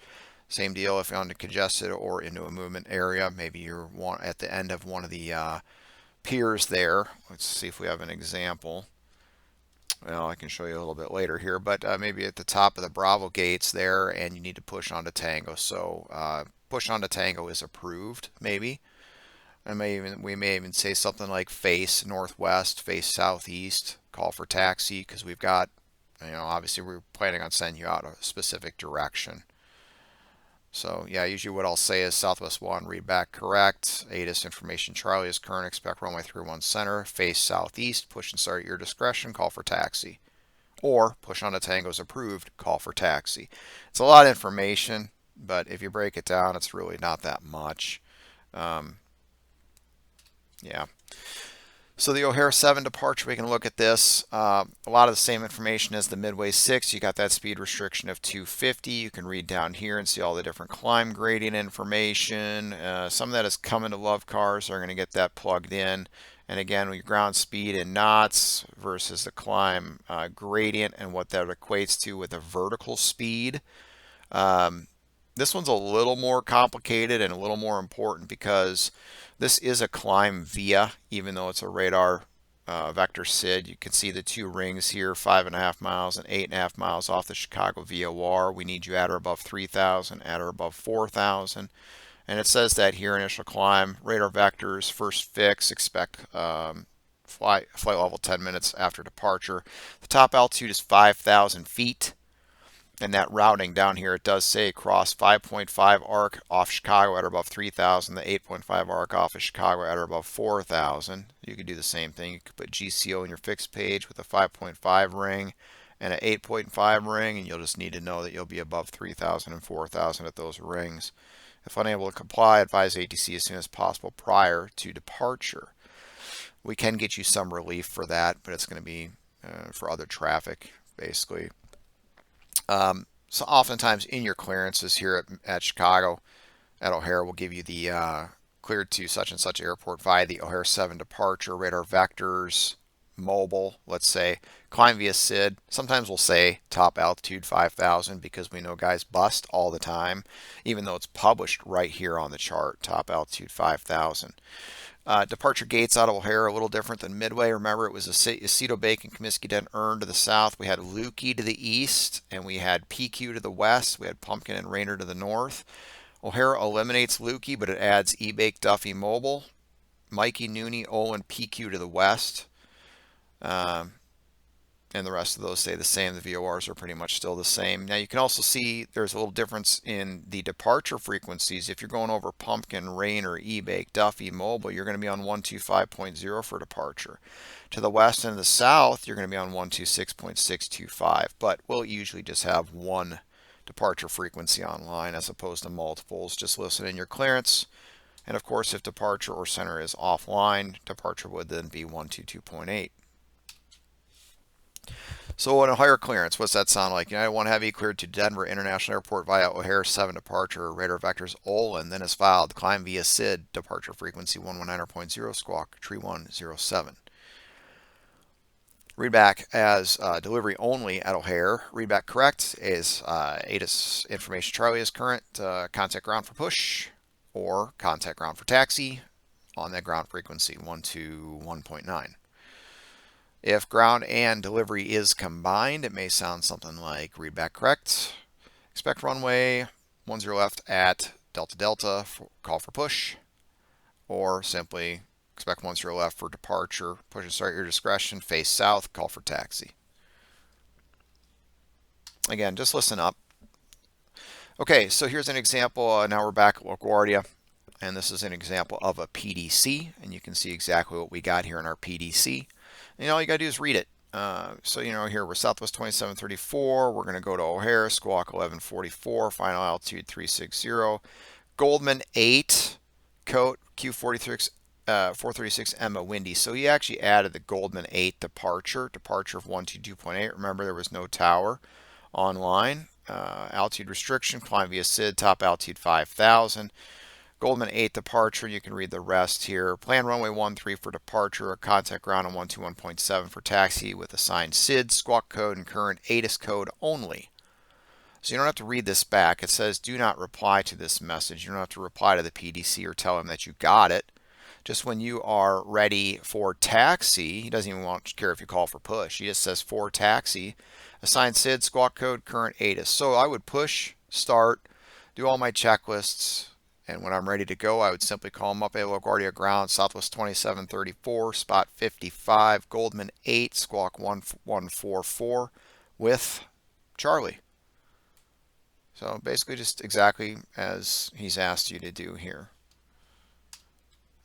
Same deal if you're on congested or into a movement area. Maybe you're at the end of one of the piers there. Let's see if we have an example. Well, I can show you a little bit later here, but maybe at the top of the Bravo gates there, and you need to push onto Tango. So push onto Tango is approved, maybe. We may even say something like face northwest, face southeast, call for taxi, because we've got, obviously we're planning on sending you out a specific direction. So yeah, usually what I'll say is Southwest 1, read back correct. ATIS information Charlie is current, expect runway 31 center, face southeast, push and start at your discretion, call for taxi. Or push onto Tango's approved, call for taxi. It's a lot of information, but if you break it down, it's really not that much. Yeah. So the O'Hare 7 departure, we can look at this. A lot of the same information as the Midway 6. You got that speed restriction of 250. You can read down here and see all the different climb gradient information. Some of that is coming to Love Cars. Are going to get that plugged in. And again, your ground speed in knots versus the climb gradient and what that equates to with a vertical speed. This one's a little more complicated and a little more important because this is a climb via, even though it's a radar vector SID. You can see the two rings here, 5.5 miles and 8.5 miles off the Chicago VOR. We need you at or above 3,000, at or above 4,000. And it says that here, initial climb, radar vectors, first fix, expect flight level 10 minutes after departure. The top altitude is 5,000 feet. And that routing down here, it does say cross 5.5 arc off Chicago at or above 3,000, the 8.5 arc off of Chicago at or above 4,000. You could do the same thing. You could put GCO in your fixed page with a 5.5 ring and an 8.5 ring, and you'll just need to know that you'll be above 3,000 and 4,000 at those rings. If unable to comply, advise ATC as soon as possible prior to departure. We can get you some relief for that, but it's going to be for other traffic, basically. So oftentimes in your clearances here at Chicago, at O'Hare, we'll give you the cleared to such and such airport via the O'Hare 7 departure, radar vectors, mobile, let's say, climb via SID. Sometimes we'll say top altitude 5,000 because we know guys bust all the time, even though it's published right here on the chart, top altitude 5,000. Departure gates out of O'Hare are a little different than Midway. Remember, it was Aceto Bacon, Comiskey Den, Earn to the south. We had Lukey to the east, and we had PQ to the west. We had Pumpkin and Rainer to the north. O'Hare eliminates Lukey, but it adds E-Bake, Duffy, Mobile, Mikey, Nooney, Olin, PQ to the west. and the rest of those stay the same. The VORs are pretty much still the same. Now you can also see there's a little difference in the departure frequencies. If you're going over Pumpkin, Rain, or eBake, Duffy, Mobile, you're going to be on 125.0 for departure. To the west and the south, you're going to be on 126.625, but we'll usually just have one departure frequency online as opposed to multiples. Just listen in your clearance. And of course, if departure or center is offline, departure would then be 122.8. So on a higher clearance, what's that sound like? United 1 Heavy cleared to Denver International Airport via O'Hare 7 departure, radar vectors Olin, then is filed, climb via SID, departure frequency 119.0, squawk tree 107. Readback as delivery only at O'Hare. Readback correct is ATIS information Charlie is current, contact ground for push, or contact ground for taxi on that ground frequency 121.9. If ground and delivery is combined, it may sound something like readback correct. Expect runway 10 left at Delta Delta, call for push, or simply expect 10 left for departure, push and start your discretion, face south, call for taxi. Again, just listen up. Okay, so here's an example. Now we're back at LaGuardia, and this is an example of a PDC, and you can see exactly what we got here in our PDC. And all you got to do is read it. So, here we're Southwest 2734. We're going to go to O'Hare, squawk 1144, final altitude 360. Goldman 8, code Q46, 436 Emma windy. So he actually added the Goldman 8 departure of 122.8. Remember, there was no tower online. Altitude restriction, climb via SID, top altitude 5,000. Goldman 8 departure, you can read the rest here. Plan runway 13 for departure, contact ground on 121.7 for taxi with assigned SID, squawk code, and current ATIS code only. So you don't have to read this back. It says do not reply to this message. You don't have to reply to the PDC or tell him that you got it. Just when you are ready for taxi, he doesn't even care if you call for push. He just says for taxi, assigned SID, squawk code, current ATIS. So I would push, start, do all my checklists, and when I'm ready to go, I would simply call him up at LaGuardia ground, Southwest 2734, spot 55, Goldman 8, squawk 1144 with Charlie. So basically just exactly as he's asked you to do here.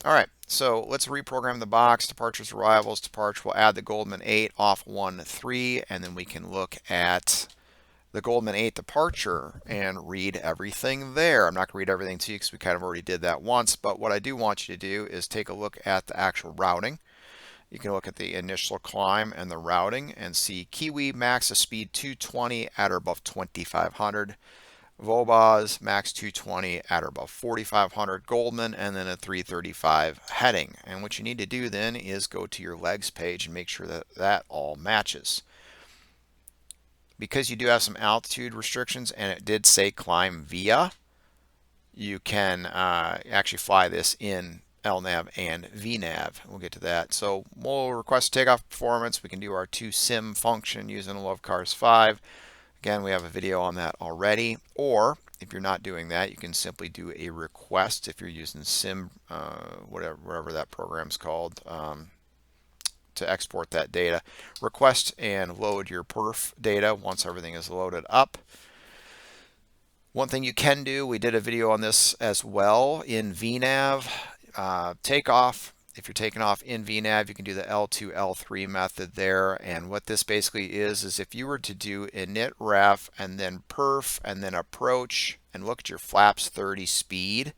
All right, so let's reprogram the box. Departures, arrivals, departure. We'll add the Goldman 8 off 13, and then we can look at the Goldman 8 departure and read everything there. I'm not going to read everything to you because we kind of already did that once, but what I do want you to do is take a look at the actual routing. You can look at the initial climb and the routing and see Kiwi max a speed 220 at or above 2,500. Vobaz max 220 at or above 4,500, Goldman, and then a 335 heading. And what you need to do then is go to your legs page and make sure that that all matches. Because you do have some altitude restrictions and it did say climb via, you can actually fly this in LNAV and VNAV. We'll get to that. So we'll request takeoff performance. We can do our 2sim function using Lovecars 5. Again, we have a video on that already. Or if you're not doing that, you can simply do a request if you're using Sim, whatever that program's called, to export that data. Request and load your perf data once everything is loaded up. One thing you can do, we did a video on this as well in VNAV. Takeoff. If you're taking off in VNAV, you can do the L2, L3 method there. And what this basically is if you were to do init ref and then perf and then approach and look at your flaps 30 speed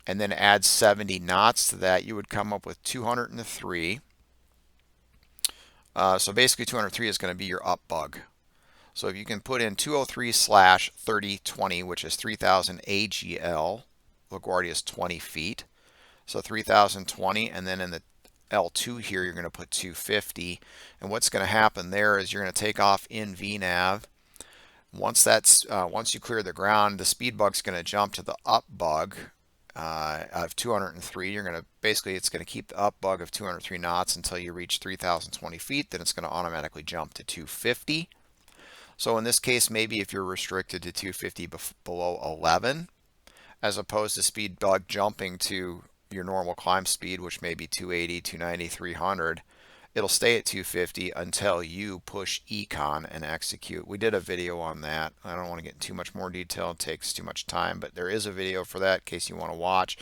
and then add 70 knots to that, you would come up with 203. So basically 203 is going to be your up bug. So if you can put in 203/3020, which is 3000 AGL, LaGuardia is 20 feet. So 3020, and then in the L2 here, you're going to put 250. And what's going to happen there is you're going to take off in VNAV. Once you clear the ground, the speed bug's going to jump to the up bug of 203. You're going to it's going to keep the up bug of 203 knots until you reach 3020 feet. Then it's going to automatically jump to 250. So in this case, maybe if you're restricted to 250 below 11, as opposed to speed bug jumping to your normal climb speed, which may be 280, 290, 300, it'll stay at 250 until you push econ and execute. We did a video on that. I don't want to get into too much more detail. It takes too much time, but there is a video for that in case you want to watch.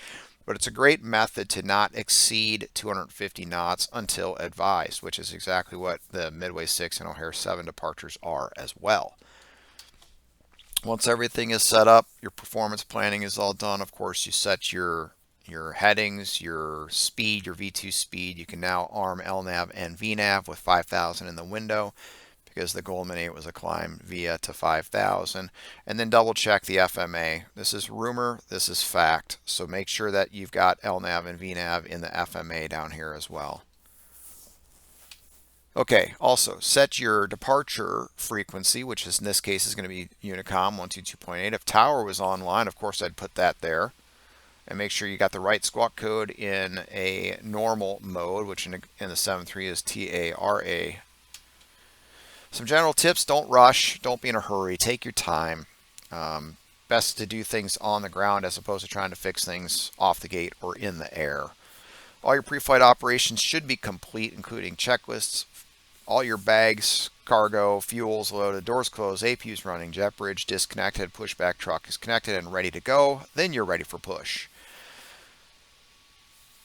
But it's a great method to not exceed 250 knots until advised, which is exactly what the Midway 6 and O'Hare 7 departures are as well. Once everything is set up, your performance planning is all done. Of course, you set your headings, your speed, your V2 speed. You can now arm LNAV and VNAV with 5,000 in the window because the Goldman 8 was a climb via to 5,000. And then double check the FMA. This is rumor, this is fact. So make sure that you've got LNAV and VNAV in the FMA down here as well. Okay, also set your departure frequency, which is in this case is going to be Unicom 122.8. If tower was online, of course I'd put that there. And make sure you got the right squawk code in a normal mode, which in the 7.3 is TARA. Some general tips: don't rush, don't be in a hurry, take your time. Best to do things on the ground as opposed to trying to fix things off the gate or in the air. All your pre-flight operations should be complete, including checklists, all your bags, cargo, fuels loaded, doors closed, APUs running, jet bridge disconnected, pushback truck is connected and ready to go. Then you're ready for push.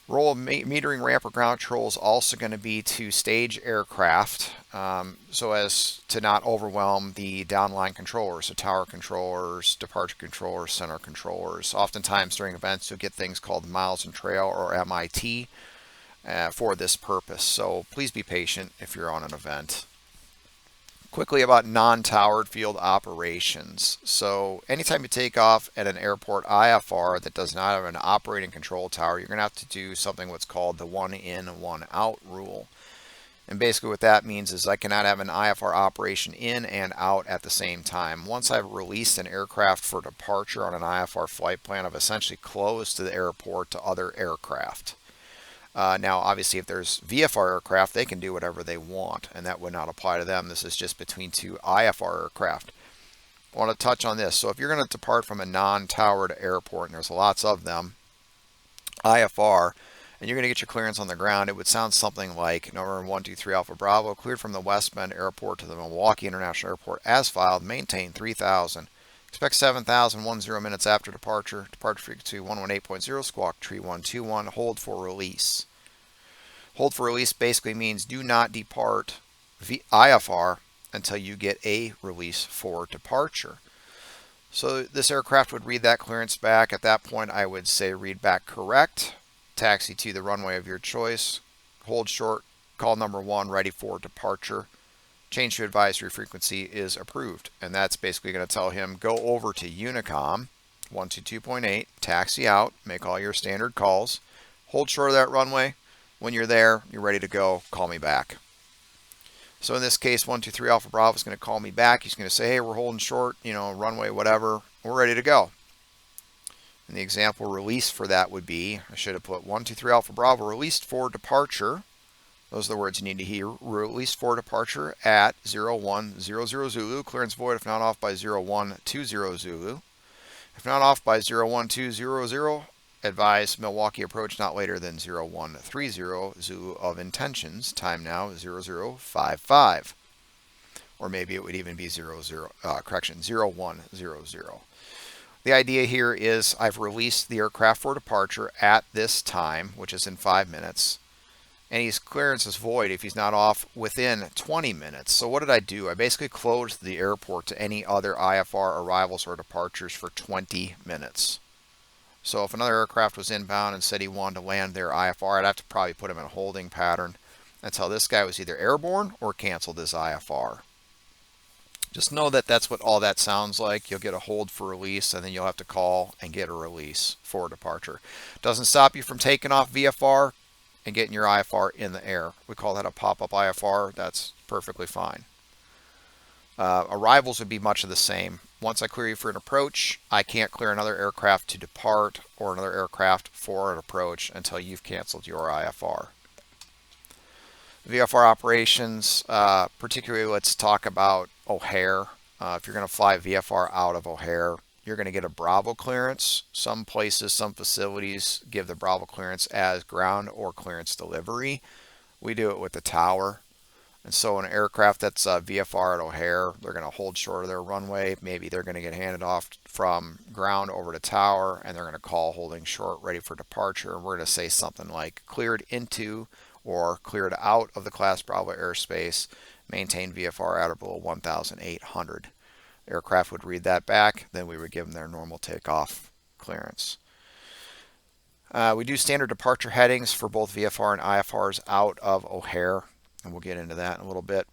Role of metering ramp or ground control is also going to be to stage aircraft so as to not overwhelm the downline controllers, so tower controllers, departure controllers, center controllers. Oftentimes during events you'll get things called miles and trail or MIT for this purpose, so please be patient if you're on an event. Quickly about non-towered field operations. So anytime you take off at an airport IFR that does not have an operating control tower, you're going to have to do something what's called the one in, one out rule. And basically what that means is I cannot have an IFR operation in and out at the same time. Once I've released an aircraft for departure on an IFR flight plan, I've essentially closed to the airport to other aircraft. Now, obviously, if there's VFR aircraft, they can do whatever they want, and that would not apply to them. This is just between two IFR aircraft. I want to touch on this. So if you're going to depart from a non-towered airport, and there's lots of them, IFR, and you're going to get your clearance on the ground, it would sound something like November 123 Alpha Bravo, cleared from the West Bend Airport to the Milwaukee International Airport as filed, maintain 3,000. Expect 7,000 minutes after departure. Departure frequency 118.0, squawk tree 121, hold for release. Hold for release basically means do not depart IFR until you get a release for departure. So this aircraft would read that clearance back. At that point, I would say read back correct, taxi to the runway of your choice, hold short, call number 1, ready for departure. Change to advisory frequency is approved, and that's basically going to tell him go over to Unicom 122.8, taxi out, make all your standard calls, hold short of that runway. When you're there, you're ready to go, call me back. So in this case, 123 Alpha Bravo is going to call me back. He's going to say, hey, we're holding short, runway, whatever, we're ready to go. And the example release for that would be, I should have put 123 Alpha Bravo released for departure. Those are the words you need to hear. Released for departure at 0100 Zulu. Clearance void if not off by 0120 Zulu. If not off by 01200, advise Milwaukee approach not later than 0130 Zulu of intentions. Time now 0055. Or maybe it would even be 0100. The idea here is I've released the aircraft for departure at this time, which is in 5 minutes. And his clearance is void if he's not off within 20 minutes. So what did I do? I basically closed the airport to any other IFR arrivals or departures for 20 minutes. So if another aircraft was inbound and said he wanted to land their IFR, I'd have to probably put him in a holding pattern until this guy was either airborne or canceled his IFR. Just know that that's what all that sounds like. You'll get a hold for release, and then you'll have to call and get a release for departure. Doesn't stop you from taking off VFR and getting your IFR in the air. We call that a pop-up IFR. That's perfectly fine. Arrivals would be much of the same. Once I clear you for an approach, I can't clear another aircraft to depart or another aircraft for an approach until you've canceled your IFR. VFR operations, particularly let's talk about O'Hare. If you're going to fly VFR out of O'Hare, you're going to get a Bravo clearance. Some places, some facilities give the Bravo clearance as ground or clearance delivery. We do it with the tower. And so an aircraft that's VFR at O'Hare, they're going to hold short of their runway. Maybe they're going to get handed off from ground over to tower, and they're going to call holding short, ready for departure. And we're going to say something like cleared into or cleared out of the Class Bravo airspace, maintain VFR at or below 1,800. Aircraft would read that back, then we would give them their normal takeoff clearance. We do standard departure headings for both VFR and IFRs out of O'Hare, and we'll get into that in a little bit.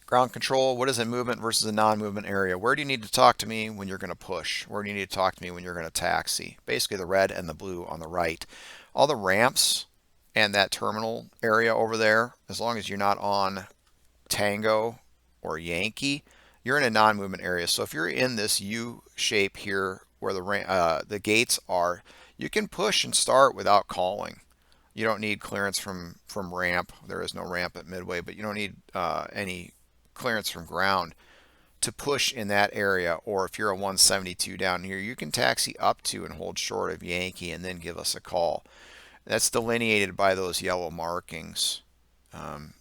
Ground control, what is a movement versus a non-movement area? Where do you need to talk to me when you're going to push? Where do you need to talk to me when you're going to taxi? Basically the red and the blue on the right. All the ramps and that terminal area over there, as long as you're not on Tango or Yankee, you're in a non-movement area. So if you're in this U shape here where the gates are, you can push and start without calling. You don't need clearance from ramp. There is no ramp at Midway, but you don't need any clearance from ground to push in that area. Or if you're a 172 down here, you can taxi up to and hold short of Yankee and then give us a call. That's delineated by those yellow markings. I'm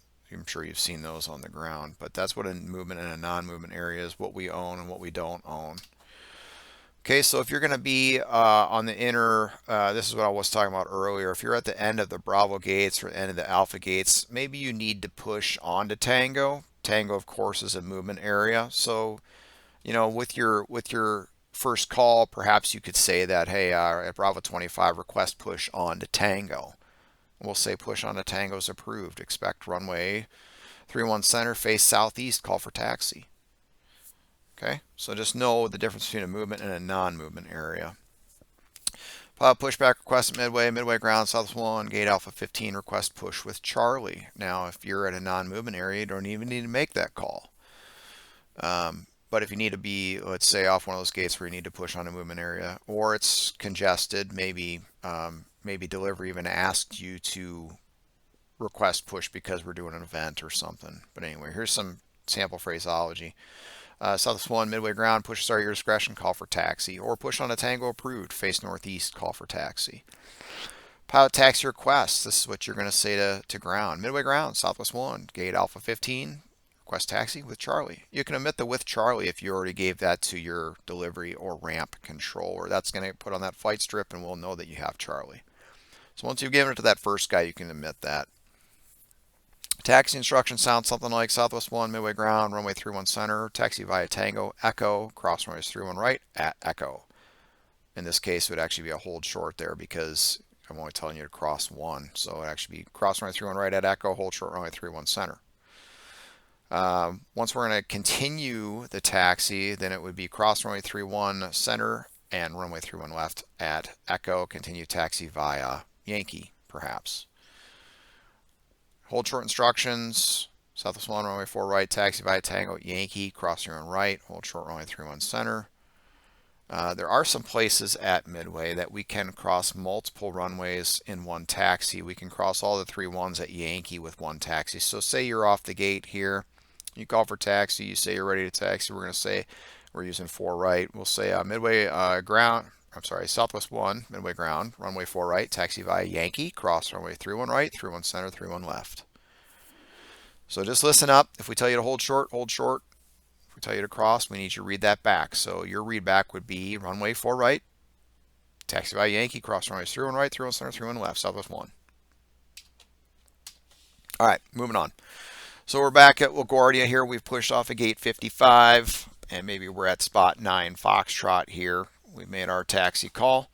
sure you've seen those on the ground, but that's what a movement and a non-movement area is, what we own and what we don't own. Okay, so if you're going to be on the inner, this is what I was talking about earlier. If you're at the end of the Bravo gates or end of the Alpha gates, maybe you need to push onto Tango. Tango, of course, is a movement area. So, you know, with your first call, perhaps you could say that, hey, at Bravo 25, request push onto Tango. We'll say push onto Tango is approved. Expect runway 31 center, face southeast, call for taxi. Okay, so just know the difference between a movement and a non-movement area. Pilot pushback request at Midway, Midway ground, Southwest 1, gate Alpha 15, request push with Charlie. Now, if you're at a non-movement area, you don't even need to make that call. But if you need to be, let's say, off one of those gates where you need to push on a movement area, or it's congested, maybe delivery even asked you to request push because we're doing an event or something. But anyway, here's some sample phraseology. Southwest 1, Midway ground, push start your discretion, call for taxi. Or push on a Tango approved, face northeast, call for taxi. Pilot taxi request, this is what you're going to say to ground. Midway ground, Southwest 1, gate Alpha 15, request taxi with Charlie. You can omit the with Charlie if you already gave that to your delivery or ramp controller. That's going to put on that flight strip and we'll know that you have Charlie. So once you've given it to that first guy, you can omit that. Taxi instructions sound something like Southwest 1, Midway ground, runway 31 center, taxi via Tango, Echo, cross runways 31 right at Echo. In this case, it would actually be a hold short there because I'm only telling you to cross 1. So it would actually be cross runway 31 right at Echo, hold short runway 31 center. Once we're going to continue the taxi, then it would be cross runway 31 center and runway 31 left at Echo, continue taxi via Yankee, perhaps. Hold short instructions, Southwest 1, runway 4 right, taxi via Tango, Yankee, cross your own right, hold short runway 31 center. There are some places at Midway that we can cross multiple runways in one taxi. We can cross all the 3 ones at Yankee with one taxi. So say you're off the gate here, you call for taxi, you say you're ready to taxi, we're going to say we're using 4 right. We'll say Midway ground, Southwest 1, Midway ground, runway 4 right, taxi via Yankee, cross runway 31 right, 31 center, 31 left. So just listen up. If we tell you to hold short, hold short. If we tell you to cross, we need you to read that back. So your read back would be runway 4 right, taxi via Yankee, cross runways 31 right, 31 center, 31 left, Southwest 1. All right, moving on. So we're back at LaGuardia here. We've pushed off a gate 55, and maybe we're at spot 9 Foxtrot here. We made our taxi call.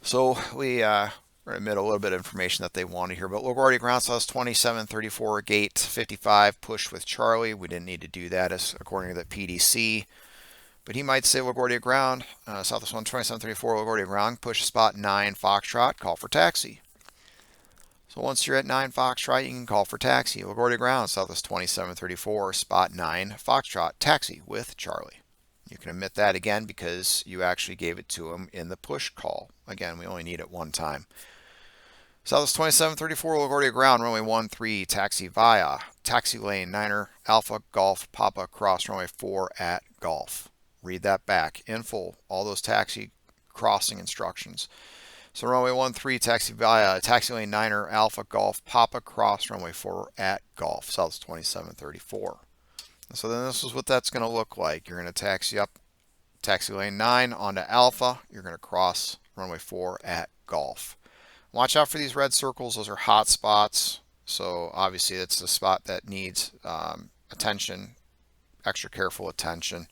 So we're going to admit a little bit of information that they wanted here. But LaGuardia ground south 2734, gate 55, push with Charlie. We didn't need to do that as according to the PDC. But he might say LaGuardia ground, Southwest 1, 2734, LaGuardia ground, push spot 9 Foxtrot, call for taxi. So once you're at 9 Foxtrot, you can call for taxi. LaGuardia ground, Southwest 2734, spot 9 Foxtrot, taxi with Charlie. You can omit that again because you actually gave it to him in the push call. Again, we only need it one time. Southwest 2734, LaGuardia ground, runway 13, taxi via taxi lane 9er, Alpha, Golf, Papa, cross runway 4 at Golf. Read that back in full, all those taxi crossing instructions. So runway 13, taxi lane 9er, Alpha Golf, Papa Cross, runway 4 at Golf, Southwest 2734. So then this is what that's going to look like. You're going to taxi up taxi lane 9 onto Alpha. You're going to cross runway 4 at Golf. Watch out for these red circles. Those are hot spots. So obviously it's a spot that needs attention, extra careful attention.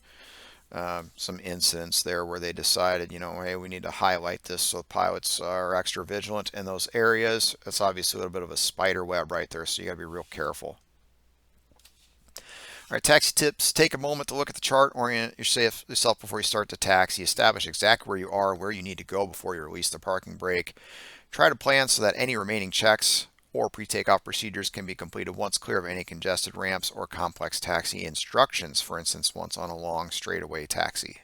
Some incidents there where they decided, hey, we need to highlight this so pilots are extra vigilant in those areas. It's obviously a little bit of a spider web right there, so you got to be real careful. All right, taxi tips. Take a moment to look at the chart, orient yourself before you start the taxi. Establish exactly where you are, where you need to go before you release the parking brake. Try to plan so that any remaining checks or pre-takeoff procedures can be completed once clear of any congested ramps or complex taxi instructions, for instance, once on a long straightaway taxi.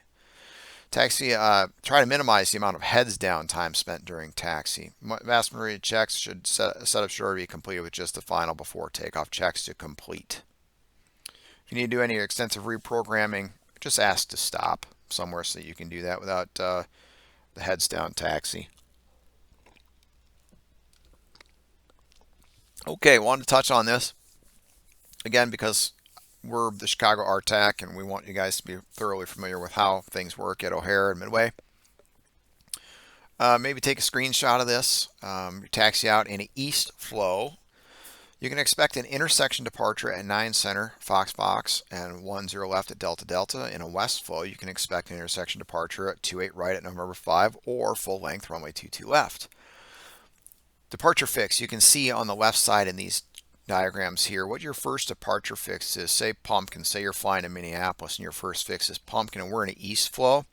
Try to minimize the amount of heads down time spent during taxi. Vast majority of checks should setup should already be completed with just the final before takeoff checks to complete. If you need to do any extensive reprogramming, just ask to stop somewhere so that you can do that without the heads down taxi. Okay, wanted to touch on this again because we're the Chicago RTAC and we want you guys to be thoroughly familiar with how things work at O'Hare and Midway. Maybe take a screenshot of this. Taxi out in an east flow. You can expect an intersection departure at 9 center, Fox Fox, and 10 left at Delta Delta. In a west flow, you can expect an intersection departure at 28 right at November 5 or full length runway 22 left. Departure fix, you can see on the left side in these diagrams here what your first departure fix is. Say Pumpkin, say you're flying to Minneapolis and your first fix is Pumpkin and we're in an east flow.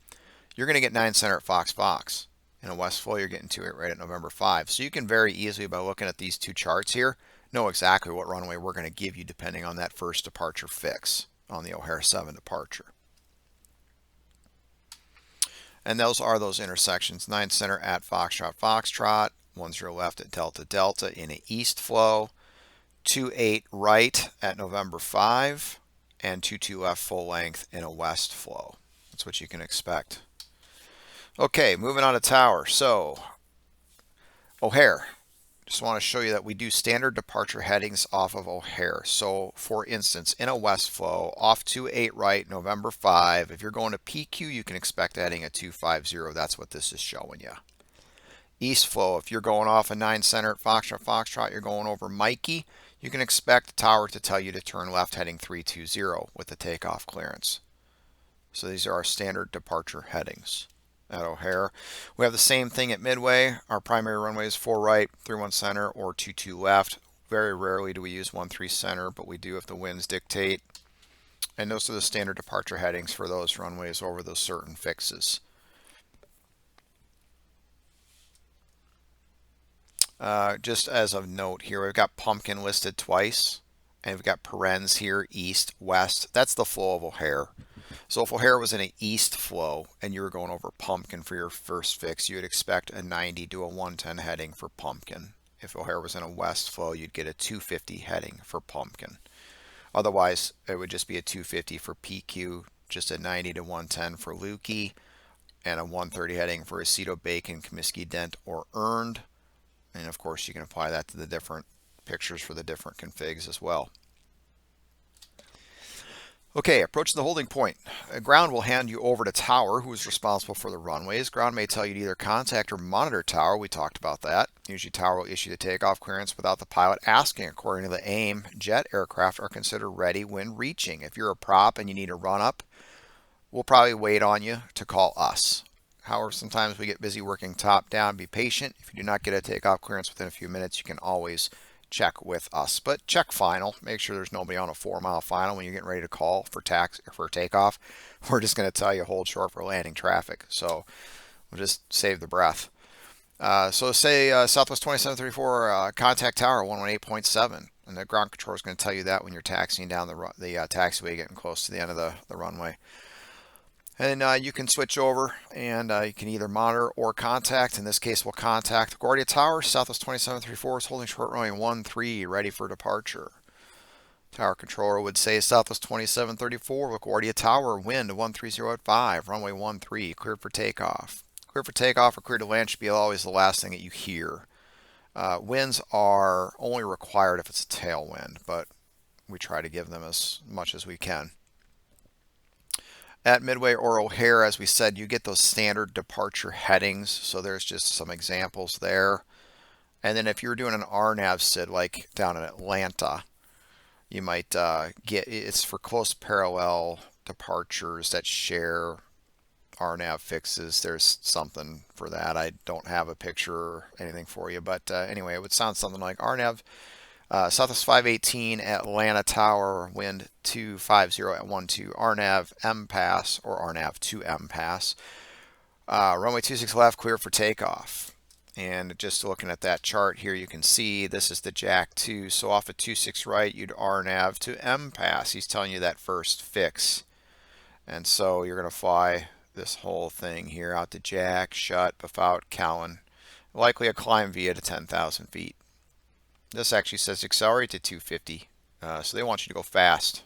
You're going to get 9 center at Fox Fox. In a west flow, you're getting 28 right at November 5. So you can very easily, by looking at these two charts here, know exactly what runway we're going to give you depending on that first departure fix on the O'Hare 7 departure. And those are those intersections. 9 center at Foxtrot Foxtrot, 10 left at Delta Delta in an east flow, 28 right at November 5, and 22 left full length in a west flow. That's what you can expect. Okay, moving on to tower. So O'Hare. Just want to show you that we do standard departure headings off of O'Hare. So for instance, in a west flow, off 28 right, November 5, if you're going to PQ, you can expect heading at 250. That's what this is showing you. East flow, if you're going off a 9 center at Foxtrot Foxtrot, you're going over Mikey, you can expect the tower to tell you to turn left heading 320 with the takeoff clearance. So these are our standard departure headings at O'Hare. We have the same thing at Midway. Our primary runway is 4 right, 31 center, or 22 left. Very rarely do we use 13 center, but we do if the winds dictate. And those are the standard departure headings for those runways over those certain fixes. Just as a note here, we've got Pumpkin listed twice, and we've got parens here, east, west. That's the flow of O'Hare. So if O'Hare was in an east flow and you were going over Pumpkin for your first fix, you would expect a 90 to a 110 heading for Pumpkin. If O'Hare was in a west flow, you'd get a 250 heading for Pumpkin. Otherwise, it would just be a 250 for PQ, just a 90 to 110 for Lukey, and a 130 heading for Aceto, Bacon, Comiskey, Dent, or Earned. And of course, you can apply that to the different pictures for the different configs as well. Okay, approaching the holding point. Ground will hand you over to tower, who is responsible for the runways. Ground may tell you to either contact or monitor tower. We talked about that. Usually tower will issue the takeoff clearance without the pilot asking. According to the AIM, jet aircraft are considered ready when reaching. If you're a prop and you need a run up, we'll probably wait on you to call us. However, sometimes we get busy working top down. Be patient. If you do not get a takeoff clearance within a few minutes, you can always check with us. But check final. Make sure there's nobody on a 4-mile final when you're getting ready to call for takeoff. We're just going to tell you hold short for landing traffic. So we'll just save the breath. So say Southwest 2734 contact tower 118.7, and the ground controller is going to tell you that when you're taxiing down the taxiway, getting close to the end of the runway. And you can switch over and you can either monitor or contact. In this case, we'll contact LaGuardia Tower. Southwest 2734 is holding short runway 13, ready for departure. Tower controller would say Southwest 2734, LaGuardia Tower, wind 130 at 5, runway 13, cleared for takeoff. Clear for takeoff or clear to land should be always the last thing that you hear. Winds are only required if it's a tailwind, but we try to give them as much as we can. At Midway or O'Hare, as we said, you get those standard departure headings. So there's just some examples there. And then if you're doing an RNAV SID like down in Atlanta, you might get, it's for close parallel departures that share RNAV fixes. There's something for that. I don't have a picture or anything for you, but anyway, it would sound something like RNAV Southwest 518 Atlanta Tower, wind 250 at 12, RNAV M pass or RNAV 2M pass. Runway 26 left, clear for takeoff. And just looking at that chart here, you can see this is the Jack 2. So off at 26 right, you'd RNAV to M pass. He's telling you that first fix. And so you're going to fly this whole thing here out to Jack, shut, buff out, Cowan. Likely a climb via to 10,000 feet. This actually says accelerate to 250. So they want you to go fast.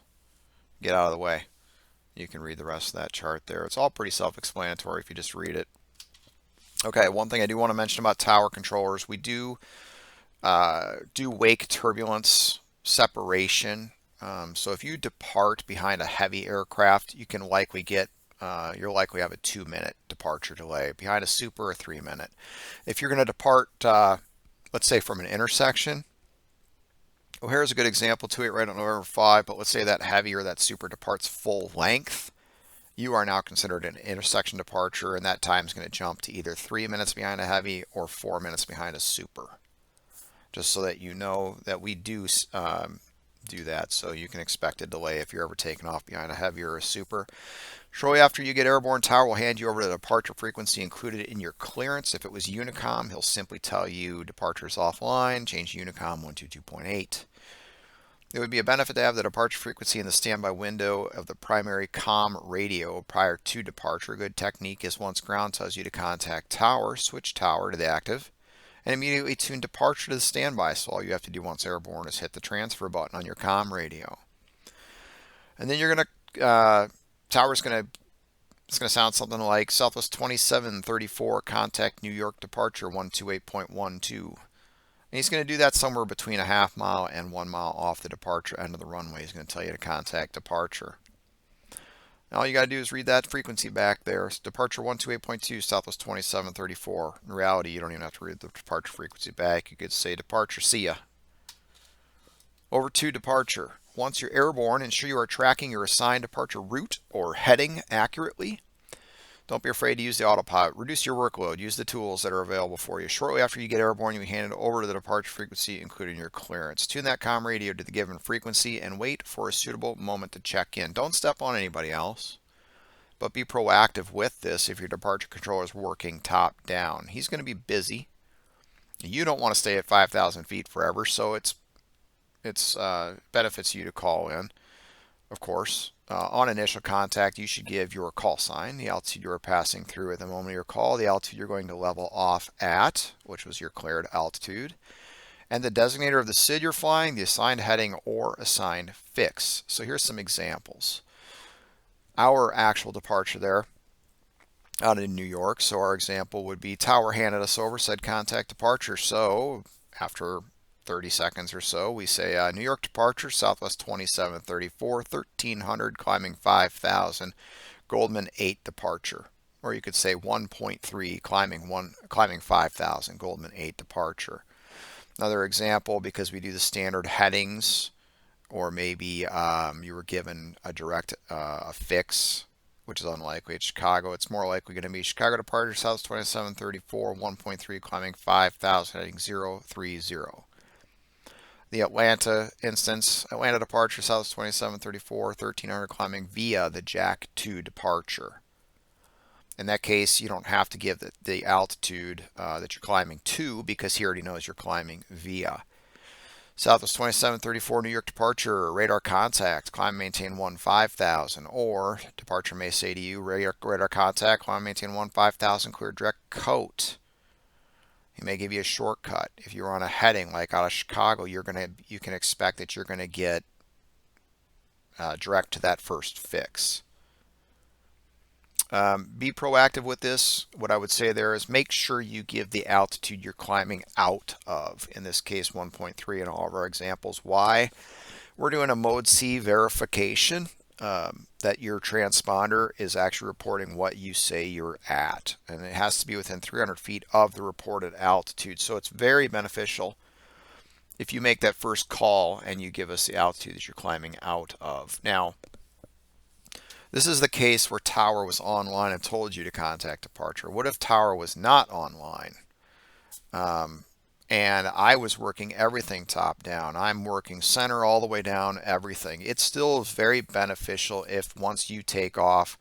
Get out of the way. You can read the rest of that chart there. It's all pretty self-explanatory if you just read it. Okay, one thing I do want to mention about tower controllers, we do wake turbulence separation. So if you depart behind a heavy aircraft, you can likely get, you'll likely have a 2-minute departure delay. Behind a super, a 3-minute. If you're going to depart, let's say from an intersection, O'Hare's a good example, 28 right on November 5, but let's say that heavy or that super departs full length. You are now considered an intersection departure, and that time is going to jump to either 3 minutes behind a heavy or 4 minutes behind a super. Just so that you know that we do do that, so you can expect a delay if you're ever taken off behind a heavy or a super. Shortly after you get airborne, tower will hand you over the departure frequency included in your clearance. If it was Unicom, he'll simply tell you departure is offline, change to Unicom 122.8. It would be a benefit to have the departure frequency in the standby window of the primary comm radio prior to departure. A good technique is once ground tells you to contact tower, switch tower to the active, and immediately tune departure to the standby. So all you have to do once airborne is hit the transfer button on your comm radio. And then you're going to, tower's going to, it's going to sound something like Southwest 2734, contact New York departure 128.12. And he's going to do that somewhere between a half mile and 1 mile off the departure end of the runway. He's going to tell you to contact departure. Now all you got to do is read that frequency back there. It's departure 128.2, Southwest 2734. In reality, you don't even have to read the departure frequency back. You could say departure, see ya. Over to departure. Once you're airborne, ensure you are tracking your assigned departure route or heading accurately. Don't be afraid to use the autopilot. Reduce your workload. Use the tools that are available for you. Shortly after you get airborne, you hand it over to the departure frequency, including your clearance. Tune that comm radio to the given frequency and wait for a suitable moment to check in. Don't step on anybody else, but be proactive with this if your departure controller is working top down. He's going to be busy. You don't want to stay at 5,000 feet forever, so it's benefits you to call in, of course. On initial contact, you should give your call sign, the altitude you are passing through at the moment of your call, the altitude you're going to level off at, which was your cleared altitude, and the designator of the SID you're flying, the assigned heading or assigned fix. So here's some examples. Our actual departure there out in New York, so our example would be tower handed us over, said contact departure. So after 30 seconds or so, we say New York departure, Southwest 2734, 1300, climbing 5000, Goldman 8 departure. Or you could say 1.3, climbing 5000, Goldman 8 departure. Another example, because we do the standard headings, or maybe you were given a direct a fix, which is unlikely. At Chicago, it's more likely going to be Chicago departure, Southwest 2734, 1.3, climbing 5000, heading 030. The Atlanta instance, Atlanta departure, Southwest 2734, 1300, climbing via the Jack 2 departure. In that case, you don't have to give the altitude that you're climbing to, because he already knows you're climbing via. Southwest 2734, New York departure, radar contact, climb maintain 5000. Or departure may say to you, radar contact, climb maintain 5000, clear direct coat. He may give you a shortcut. If you're on a heading like out of Chicago, you can expect that you're going to get direct to that first fix. Be proactive with this. What I would say there is make sure you give the altitude you're climbing out of. In this case, 1.3 in all of our examples. Why? We're doing a mode C verification that your transponder is actually reporting what you say you're at. And it has to be within 300 feet of the reported altitude. So it's very beneficial if you make that first call and you give us the altitude that you're climbing out of. Now, this is the case where tower was online and told you to contact departure. What if tower was not online? And I was working everything top down. I'm working center all the way down, everything. It still is very beneficial if once you take off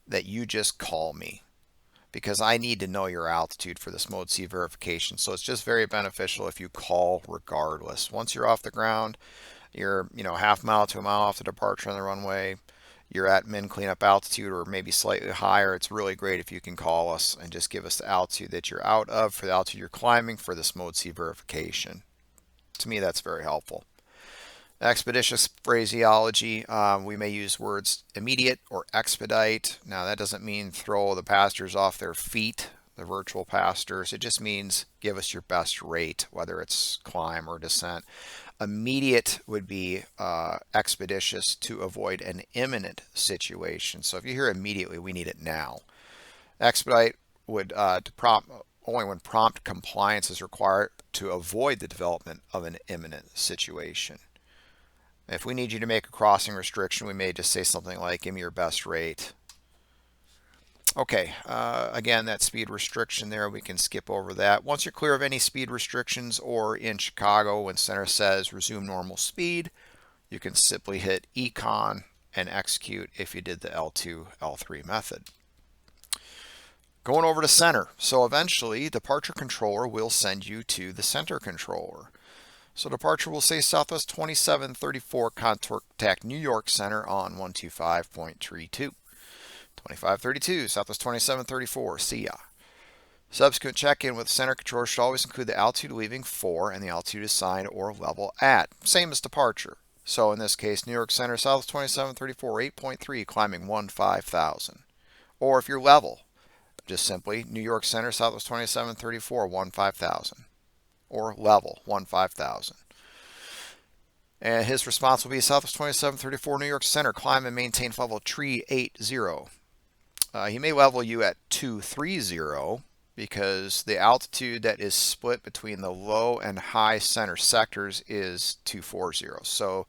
that you just call me, because I need to know your altitude for this mode C verification. So it's just very beneficial if you call regardless. Once you're off the ground, you're half mile to a mile off the departure on the runway, you're at min cleanup altitude or maybe slightly higher, it's really great if you can call us and just give us the altitude that you're out of for the altitude you're climbing for this mode C verification. To me, that's very helpful. Expeditious phraseology, we may use words immediate or expedite. Now, that doesn't mean throw the passengers off their feet, the virtual passengers. It just means give us your best rate, whether it's climb or descent. Immediate would be expeditious to avoid an imminent situation. So if you hear immediately, we need it now. Expedite would only when prompt compliance is required to avoid the development of an imminent situation. If we need you to make a crossing restriction, we may just say something like, give me your best rate. Okay, again, that speed restriction there, we can skip over that. Once you're clear of any speed restrictions, or in Chicago, when center says resume normal speed, you can simply hit Econ and execute if you did the L2, L3 method. Going over to center. So eventually, departure controller will send you to the center controller. So departure will say Southwest 2734, contact New York Center on 125.32. 2532, Southwest 2734, see ya. Subsequent check-in with center controller should always include the altitude leaving for and the altitude assigned or level at. Same as departure. So in this case, New York Center, Southwest 2734, 8.3, climbing 15,000. Or if you're level, just simply New York Center, Southwest 2734, 15,000. Or level 15,000. And his response will be Southwest 2734 New York Center, climb and maintain level 380. He may level you at 230 because the altitude that is split between the low and high center sectors is 240. So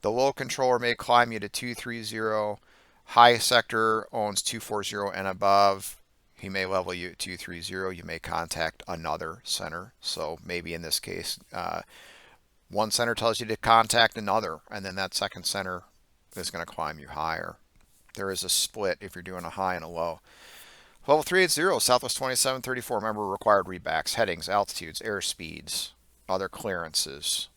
the low controller may climb you to 230, high sector owns 240 and above. He may level you at 230. You may contact another center. So maybe in this case, one center tells you to contact another, and then that second center is going to climb you higher. There is a split if you're doing a high and a low. Level 380, Southwest 2734. Remember, required readbacks, headings, altitudes, airspeeds, other clearances.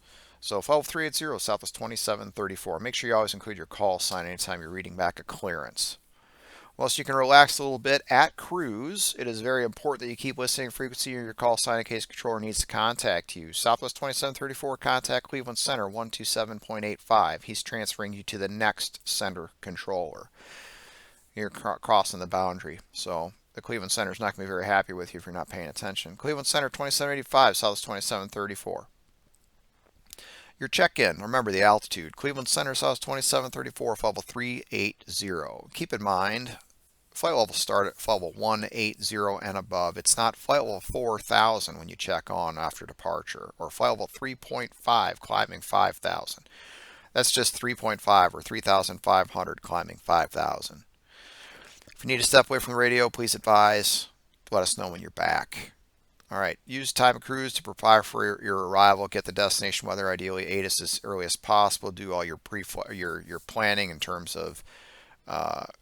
So level 380, Southwest 2734. Make sure you always include your call sign anytime you're reading back a clearance. Well, so you can relax a little bit at cruise. It is very important that you keep listening frequency of your call sign in case controller needs to contact you. Southwest 2734, contact Cleveland Center 127.85. He's transferring you to the next center controller. You're crossing the boundary. So the Cleveland Center is not going to be very happy with you if you're not paying attention. Cleveland Center 2785, Southwest 2734. Your check-in, remember the altitude. Cleveland Center, Southwest 2734, level 380. Keep in mind, flight levels start at level 180 and above. It's not flight level 4,000 when you check on after departure, or flight level 3.5 climbing 5,000. That's just 3.5 or 3,500 climbing 5,000. If you need to step away from the radio, please advise. Let us know when you're back. All right, use time of cruise to prepare for your arrival. Get the destination weather, ideally ATIS as early as possible. Do all your your planning in terms of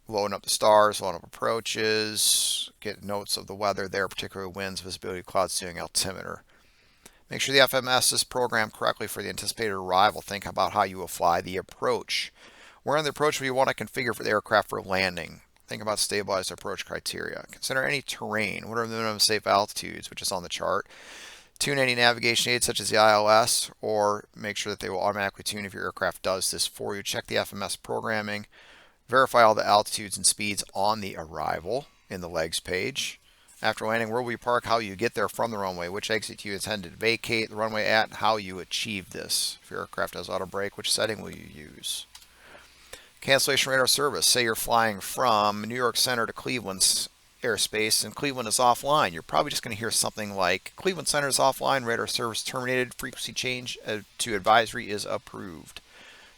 loading up the stars, loading up approaches, get notes of the weather there, particularly winds, visibility, cloud ceiling, altimeter. Make sure the FMS is programmed correctly for the anticipated arrival. Think about how you will fly the approach. Where on the approach will you want to configure for the aircraft for landing? Think about stabilized approach criteria. Consider any terrain. What are the minimum safe altitudes, which is on the chart? Tune any navigation aids such as the ILS, or make sure that they will automatically tune if your aircraft does this for you. Check the FMS programming. Verify all the altitudes and speeds on the arrival in the legs page. After landing, where will you park, how you get there from the runway, which exit you intend to vacate the runway at, how you achieve this. If your aircraft does auto brake, which setting will you use? Cancellation radar service. Say you're flying from New York Center to Cleveland's airspace and Cleveland is offline. You're probably just going to hear something like Cleveland Center is offline, radar service terminated, frequency change to advisory is approved.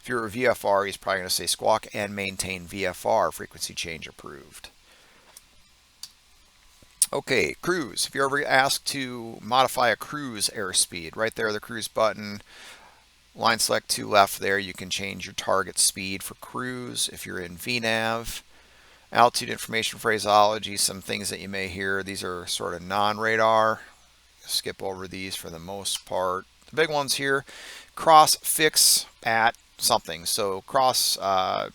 If you're a VFR, he's probably going to say squawk and maintain VFR, frequency change approved. Okay, cruise. If you're ever asked to modify a cruise airspeed, right there, the cruise button, line select to left there, you can change your target speed for cruise. If you're in VNAV, altitude information phraseology, some things that you may hear. These are sort of non-radar. Skip over these for the most part. The big ones here, cross fix at something. So cross, I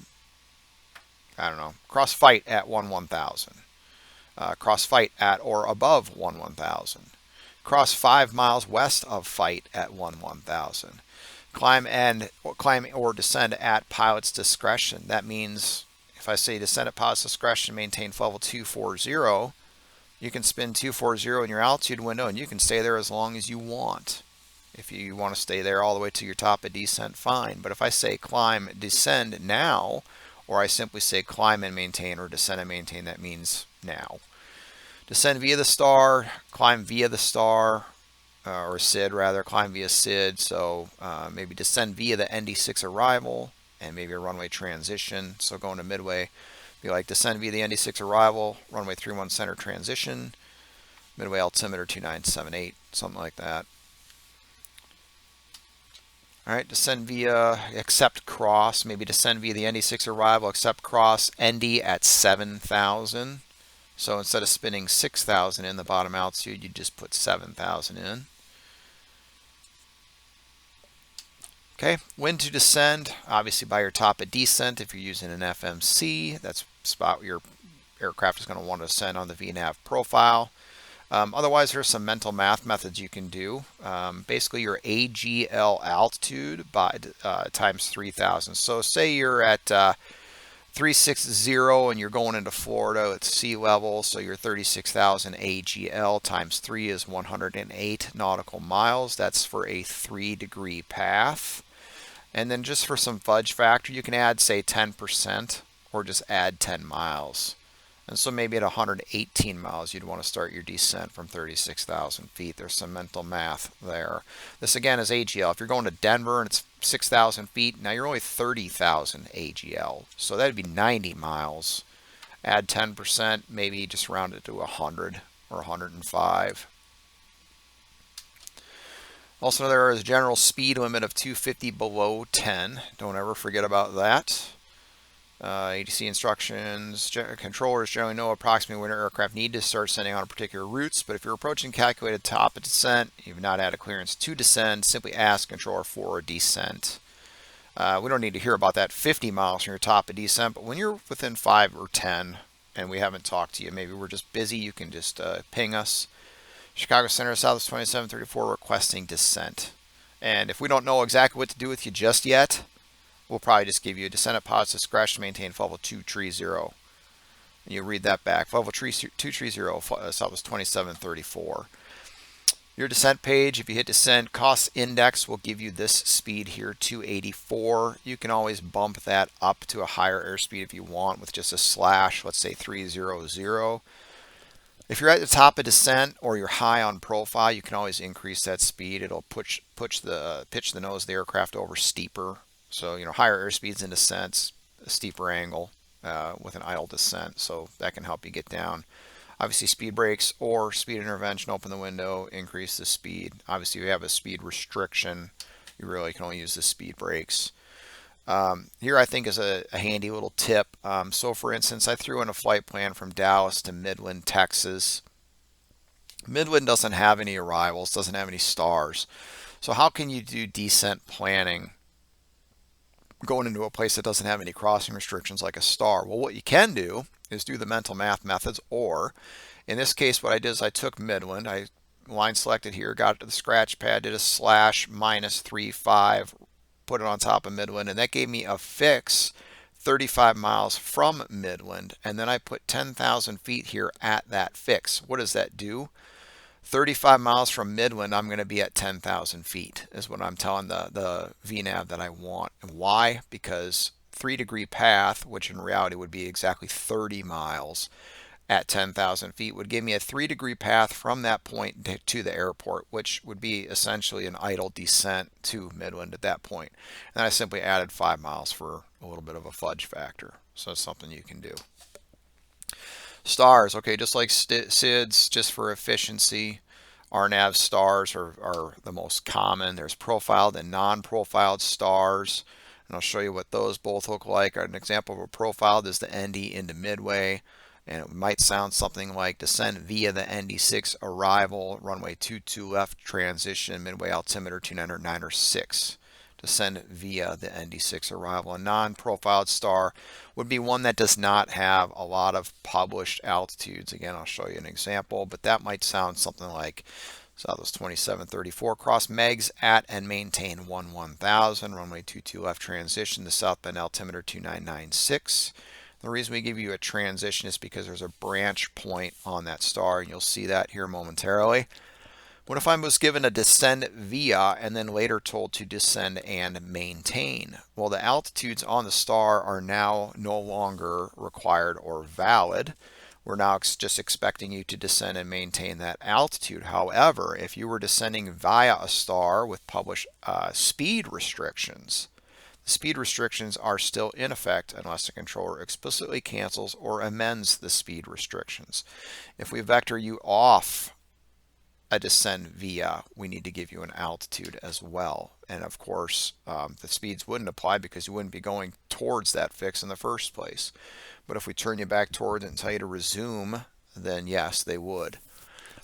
don't know, cross fight at 1/1000. Cross fight at or above 1/1000. Cross 5 miles west of fight at 1/1000. Climb or descend at pilot's discretion. That means if I say descend at pilot's discretion, maintain level 240, you can spin 240 in your altitude window and you can stay there as long as you want. If you want to stay there all the way to your top of descent, fine. But if I say climb, descend now, or I simply say climb and maintain or descend and maintain, that means now. Descend via the star, climb via the star, or SID rather, climb via SID. So maybe descend via the ND6 arrival and maybe a runway transition. So going to midway, be like descend via the ND6 arrival, runway 31 center transition, midway altimeter 2978, something like that. All right, descend via accept cross, maybe descend via the ND6 arrival, accept cross, ND at 7,000. So instead of spinning 6,000 in the bottom altitude, you just put 7,000 in. Okay, when to descend, obviously by your top of descent. If you're using an FMC, that's the spot where your aircraft is going to want to descend on the VNAV profile. Otherwise, there's some mental math methods you can do. Basically, your AGL altitude by times 3,000. So say you're at 360 and you're going into Florida at sea level, so your 36,000 AGL times 3 is 108 nautical miles. That's for a 3-degree path. And then just for some fudge factor, you can add, say, 10% or just add 10 miles. And so maybe at 118 miles, you'd want to start your descent from 36,000 feet. There's some mental math there. This, again, is AGL. If you're going to Denver and it's 6,000 feet, now you're only 30,000 AGL. So that'd be 90 miles. Add 10%, maybe just round it to 100 or 105. Also, there is a general speed limit of 250 below 10. Don't ever forget about that. ATC instructions, controllers generally know approximately when your aircraft need to start sending on particular routes, but if you're approaching calculated top of descent, you've not had a clearance to descend, simply ask controller for a descent. We don't need to hear about that 50 miles from your top of descent, but when you're within 5 or 10 and we haven't talked to you, maybe we're just busy, you can just ping us. Chicago Center, Southwest 2734, requesting descent. And if we don't know exactly what to do with you just yet, we'll probably just give you a descent at pilot's discretion, maintain level 230. And you read that back. Level 230, Southwest 2734. Your descent page, if you hit descent, cost index will give you this speed here, 284. You can always bump that up to a higher airspeed if you want with just a slash, let's say 300. If you're at the top of descent or you're high on profile, you can always increase that speed. It'll pitch the nose of the aircraft over steeper. So, higher airspeeds in descents, a steeper angle with an idle descent. So that can help you get down. Obviously, speed brakes or speed intervention, open the window, increase the speed. Obviously, if you have a speed restriction, you really can only use the speed brakes. Here I think is a handy little tip. So for instance, I threw in a flight plan from Dallas to Midland, Texas. Midland doesn't have any arrivals, doesn't have any stars. So how can you do descent planning going into a place that doesn't have any crossing restrictions like a star? Well, what you can do is do the mental math methods, or in this case what I did is I took Midland, I line selected here, got it to the scratch pad, did a slash -35, put it on top of Midland, and that gave me a fix 35 miles from Midland, and then I put 10,000 feet here at that fix. What does that do? 35 miles from Midland, I'm going to be at 10,000 feet is what I'm telling the VNav that I want. And why? Because 3-degree path, which in reality would be exactly 30 miles at 10,000 feet, would give me a 3-degree path from that point to the airport, which would be essentially an idle descent to Midland at that point. And I simply added 5 miles for a little bit of a fudge factor. So it's something you can do. Stars, okay, just like SIDS, just for efficiency. RNAV stars are the most common. There's profiled and non-profiled stars, and I'll show you what those both look like. An example of a profiled is the ND into Midway, and it might sound something like descend via the ND6 arrival, runway 22 left, transition, Midway altimeter 299 or 6. Descend via the ND6 arrival. A non-profiled star would be one that does not have a lot of published altitudes. Again, I'll show you an example, but that might sound something like Southwest 2734, cross megs at and maintain 1000, runway 22 left, transition to South Bend altimeter 2996. The reason we give you a transition is because there's a branch point on that star, and you'll see that here momentarily. What if I was given a descend via and then later told to descend and maintain? Well, the altitudes on the star are now no longer required or valid. We're now just expecting you to descend and maintain that altitude. However, if you were descending via a star with published speed restrictions, the speed restrictions are still in effect unless the controller explicitly cancels or amends the speed restrictions. If we vector you off a descend via, we need to give you an altitude as well. And of course, the speeds wouldn't apply because you wouldn't be going towards that fix in the first place. But if we turn you back towards it and tell you to resume, then yes, they would.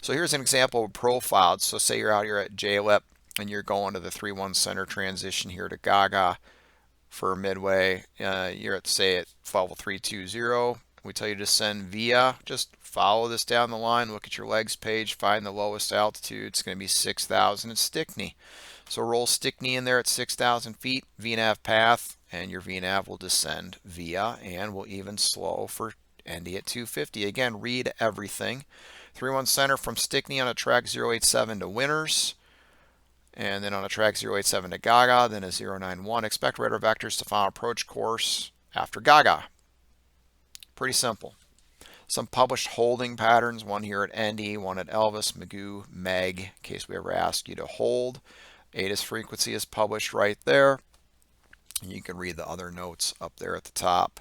So here's an example of profiled. So say you're out here at JLEP and you're going to the 3-1 center transition here to Gaga for Midway. You're at, say, at level 320. We tell you to send via. Just follow this down the line, look at your legs page, find the lowest altitude. It's going to be 6,000 at Stickney. So roll Stickney in there at 6,000 feet, VNav path, and your VNav will descend via and will even slow for ND at 250. Again, read everything. 3-1 center from Stickney on a track 087 to Winners. And then on a track 087 to Gaga, then a 091. Expect radar vectors to final approach course after Gaga. Pretty simple. Some published holding patterns, one here at ND, one at Elvis, Magoo, Meg, in case we ever ask you to hold. ATIS frequency is published right there. You can read the other notes up there at the top.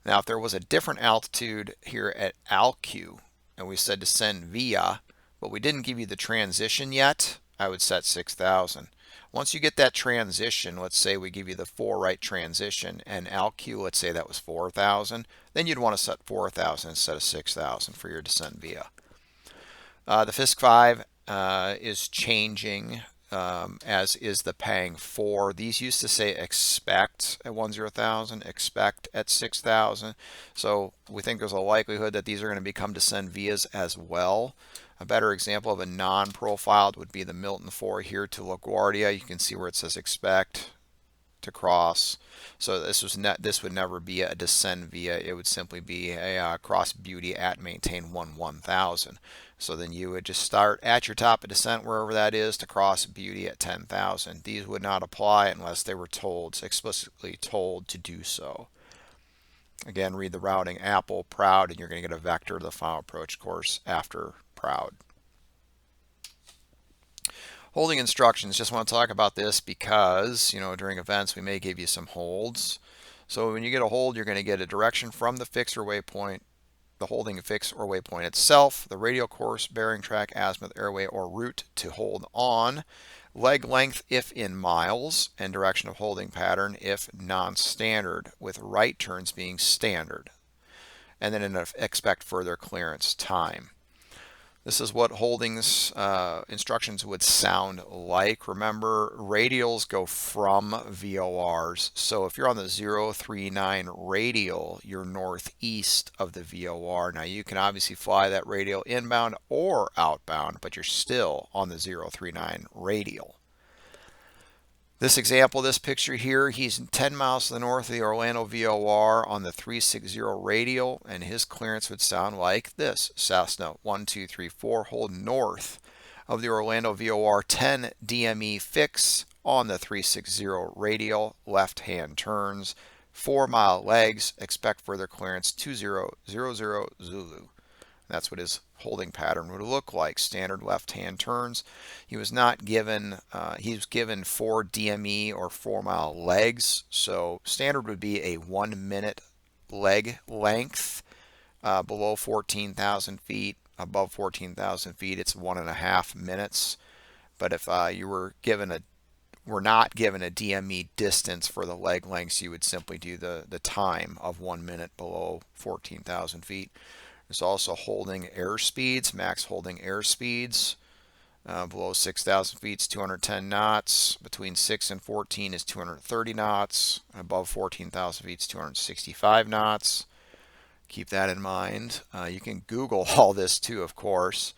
Now, if there was a different altitude here at ALQ, and we said to send via, but we didn't give you the transition yet, I would set 6,000. Once you get that transition, let's say we give you the 4 right transition, and ALQ, let's say that was 4,000, then you'd want to set 4,000 instead of 6,000 for your descent via. The FISC 5 is changing, as is the PANG 4. These used to say expect at 10,000, expect at 6,000. So we think there's a likelihood that these are going to become descend vias as well. A better example of a non-profiled would be the Milton 4 here to LaGuardia. You can see where it says expect to cross. So this would never be a descend via. It would simply be a cross beauty at maintain 1000. So then you would just start at your top of descent wherever that is to cross beauty at 10,000. These would not apply unless they were explicitly told to do so. Again, read the routing Apple, Proud, and you're going to get a vector of the final approach course after Proud. Holding instructions, just want to talk about this because, during events we may give you some holds. So when you get a hold, you're going to get a direction from the fix or waypoint, the holding fix or waypoint itself, the radial course, bearing track, azimuth, airway, or route to hold on, leg length if in miles, and direction of holding pattern if non-standard, with right turns being standard. And then expect further clearance time. This is what holdings instructions would sound like. Remember, radials go from VORs. So if you're on the 039 radial, you're northeast of the VOR. Now you can obviously fly that radial inbound or outbound, but you're still on the 039 radial. This example, this picture here, he's 10 miles to the north of the Orlando VOR on the 360 radial, and his clearance would sound like this. Cessna 1234, hold north of the Orlando VOR 10 DME fix on the 360 radial, left-hand turns, 4-mile legs, expect further clearance 2000 Zulu. That's what his holding pattern would look like. Standard left-hand turns. He was not given, he was given 4 DME or 4-mile legs. So standard would be a 1-minute leg length below 14,000 feet. Above 14,000 feet, it's 1.5 minutes. But if you were not given a DME distance for the leg lengths, you would simply do the time of 1 minute below 14,000 feet. There's also holding air speeds, max holding air speeds. Below 6,000 feet is 210 knots. Between 6 and 14 is 230 knots. Above 14,000 feet is 265 knots. Keep that in mind. You can Google all this too, of course.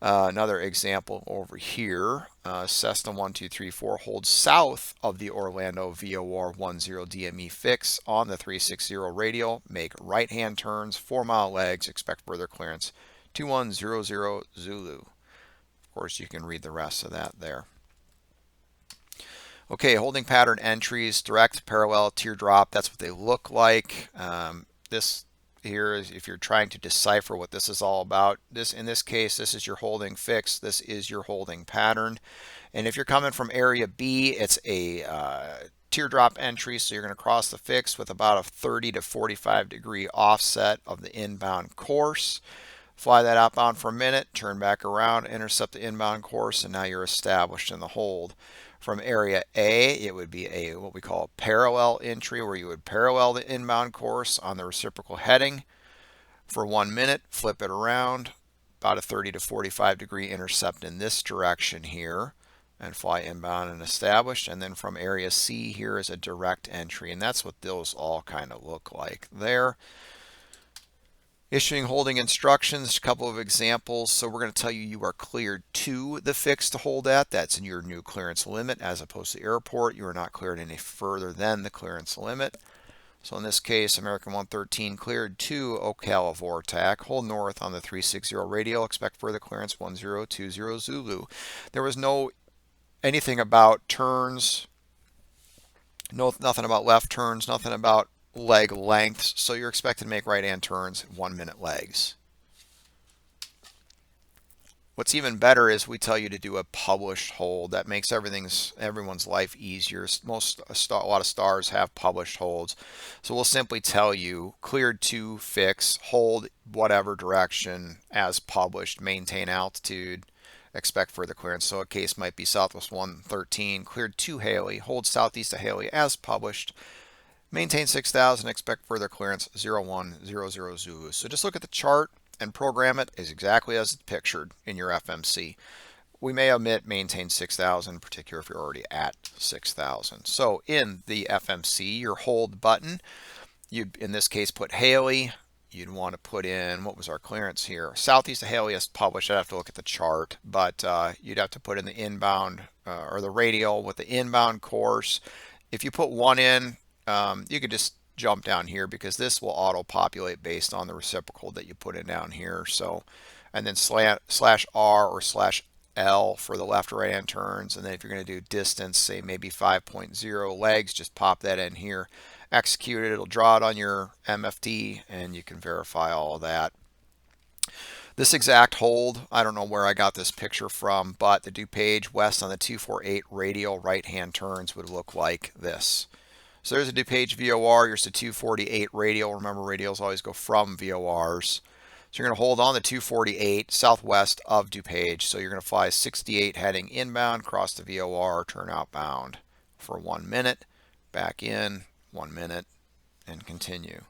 Another example over here, Cessna 1234 holds south of the Orlando VOR 10 DME fix on the 360 radial. Make right-hand turns, 4-mile legs, expect further clearance 2100 Zulu. Of course, you can read the rest of that there. Okay, holding pattern entries, direct, parallel, teardrop, that's what they look like. This here is if you're trying to decipher what this is all about. In this case, this is your holding fix. This is your holding pattern. And if you're coming from area B, it's a teardrop entry. So you're going to cross the fix with about a 30 to 45 degree offset of the inbound course. Fly that outbound for a minute, turn back around, intercept the inbound course, and now you're established in the hold. From area A, it would be a what we call a parallel entry, where you would parallel the inbound course on the reciprocal heading for 1 minute, flip it around, about a 30 to 45 degree intercept in this direction here, and fly inbound and established. And then from area C, here is a direct entry, and that's what those all kind of look like there. Issuing holding instructions, a couple of examples. So we're going to tell you you are cleared to the fix to hold at. That's in your new clearance limit as opposed to airport. You are not cleared any further than the clearance limit. So in this case, American 113 cleared to Ocala VORTAC. Hold north on the 360 radial. Expect further clearance 1020 Zulu. There was no anything about turns, nothing about left turns, nothing about leg lengths, so you're expected to make right-hand turns 1 minute legs. What's even better is we tell you to do a published hold. That makes everyone's life easier. A lot of stars have published holds, so we'll simply tell you cleared to fix, hold whatever direction as published, maintain altitude, expect further clearance. So a case might be Southwest 113 cleared to Haley, hold southeast of Haley as published. Maintain 6,000, expect further clearance 0100 Zulu. So just look at the chart and program it as exactly as it's pictured in your FMC. We may omit maintain 6,000, in particular if you're already at 6,000. So in the FMC, your hold button, you'd in this case put Haley. You'd want to put in, what was our clearance here? Southeast of Haley is published. I'd have to look at the chart, but you'd have to put in the inbound or the radial with the inbound course. If you put 1 in, you could just jump down here because this will auto-populate based on the reciprocal that you put in down here. So, and then /R or /L for the left or right hand turns. And then if you're going to do distance, say maybe 5.0 legs, just pop that in here. Execute it. It'll draw it on your MFD and you can verify all of that. This exact hold, I don't know where I got this picture from, but the DuPage west on the 248 radial right-hand turns would look like this. So there's a DuPage VOR, here's the 248 radial. Remember, radials always go from VORs. So you're going to hold on the 248 southwest of DuPage. So you're going to fly 68 heading inbound, cross the VOR, turn outbound for 1 minute, back in, 1 minute, and continue.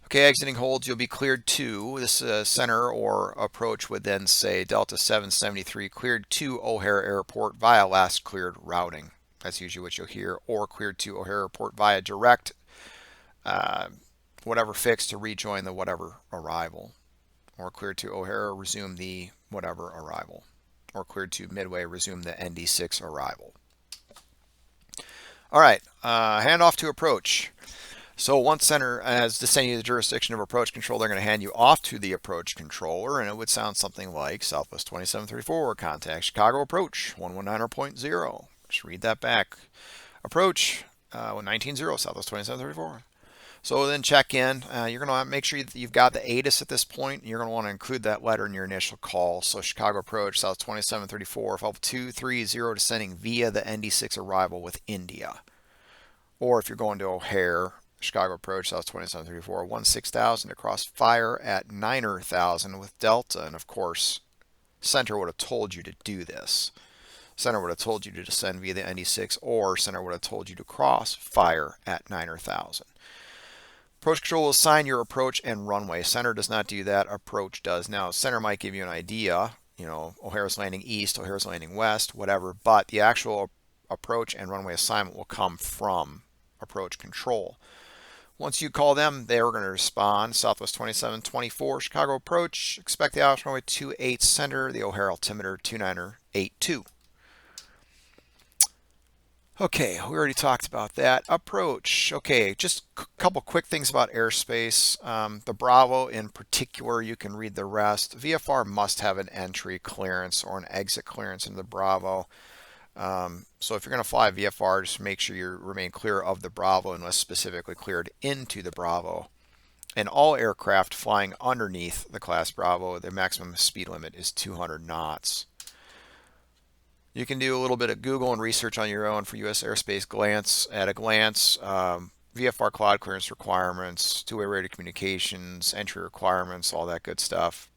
Okay, exiting holds, you'll be cleared to, this center or approach would then say Delta 773 cleared to O'Hare Airport via last cleared routing. That's usually what you'll hear, or cleared to O'Hare Airport via direct whatever fix to rejoin the whatever arrival, or cleared to O'Hare, resume the whatever arrival. or cleared to midway, resume the ND6 arrival. All right, handoff to approach. So once center has descended the jurisdiction of approach control, they're going to hand you off to the approach controller, and it would sound something like Southwest 2734, contact Chicago approach 119.0. Just read that back. Approach 190 Southwest 2734. So then check in. You're going to make sure you've got the ATIS at this point. You're going to want to include that letter in your initial call. So Chicago approach, South 2734, Level 230 descending via the ND6 arrival with India. Or if you're going to O'Hare, Chicago approach, South 2734, 16,000 across fire at 9,000 with Delta. And of course, center would have told you to do this. Center would have told you to descend via the ND6, or center would have told you to cross fire at 9,000. Approach control will assign your approach and runway. Center does not do that. Approach does. Now, center might give you an idea. You know, O'Hare's landing east, O'Hare's landing west, whatever. But the actual approach and runway assignment will come from approach control. Once you call them, they're going to respond. Southwest 2724, Chicago approach. Expect the Alex runway 28 center. The O'Hare altimeter 2982. Okay, we already talked about that. Approach. Okay, just a couple quick things about airspace. The Bravo in particular, you can read the rest. VFR must have an entry clearance or an exit clearance into the Bravo. So if you're going to fly VFR, just make sure you remain clear of the Bravo unless specifically cleared into the Bravo. And all aircraft flying underneath the class Bravo, the maximum speed limit is 200 knots. You can do a little bit of Google and research on your own for U.S. airspace at a glance. VFR cloud clearance requirements, two-way radio communications, entry requirements, all that good stuff.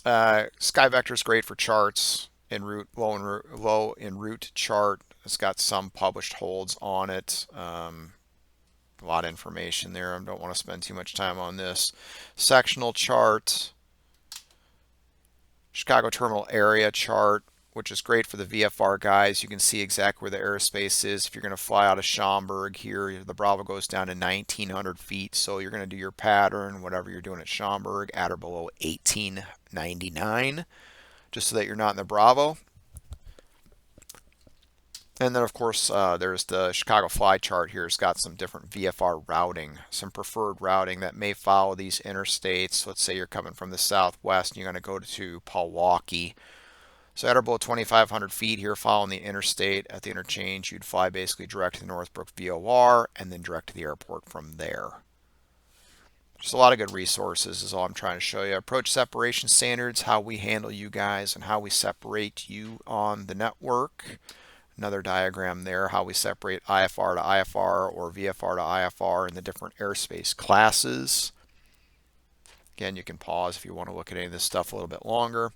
SkyVector is great for charts en route, low en route chart. It's got some published holds on it. A lot of information there. I don't want to spend too much time on this. Sectional chart, Chicago terminal area chart, which is great for the VFR guys. You can see exactly where the airspace is. If you're going to fly out of Schaumburg here, the Bravo goes down to 1,900 feet. So you're going to do your pattern, whatever you're doing at Schaumburg, at or below 1899, just so that you're not in the Bravo. And then, of course, there's the Chicago fly chart here. It's got some different VFR routing, some preferred routing that may follow these interstates. Let's say you're coming from the southwest and you're going to go to Milwaukee. So at or below 2,500 feet here, following the interstate at the interchange, you'd fly basically direct to the Northbrook VOR and then direct to the airport from there. Just a lot of good resources is all I'm trying to show you. Approach separation standards, how we handle you guys and how we separate you on the network. Another diagram there, how we separate IFR to IFR or VFR to IFR in the different airspace classes. Again, you can pause if you want to look at any of this stuff a little bit longer.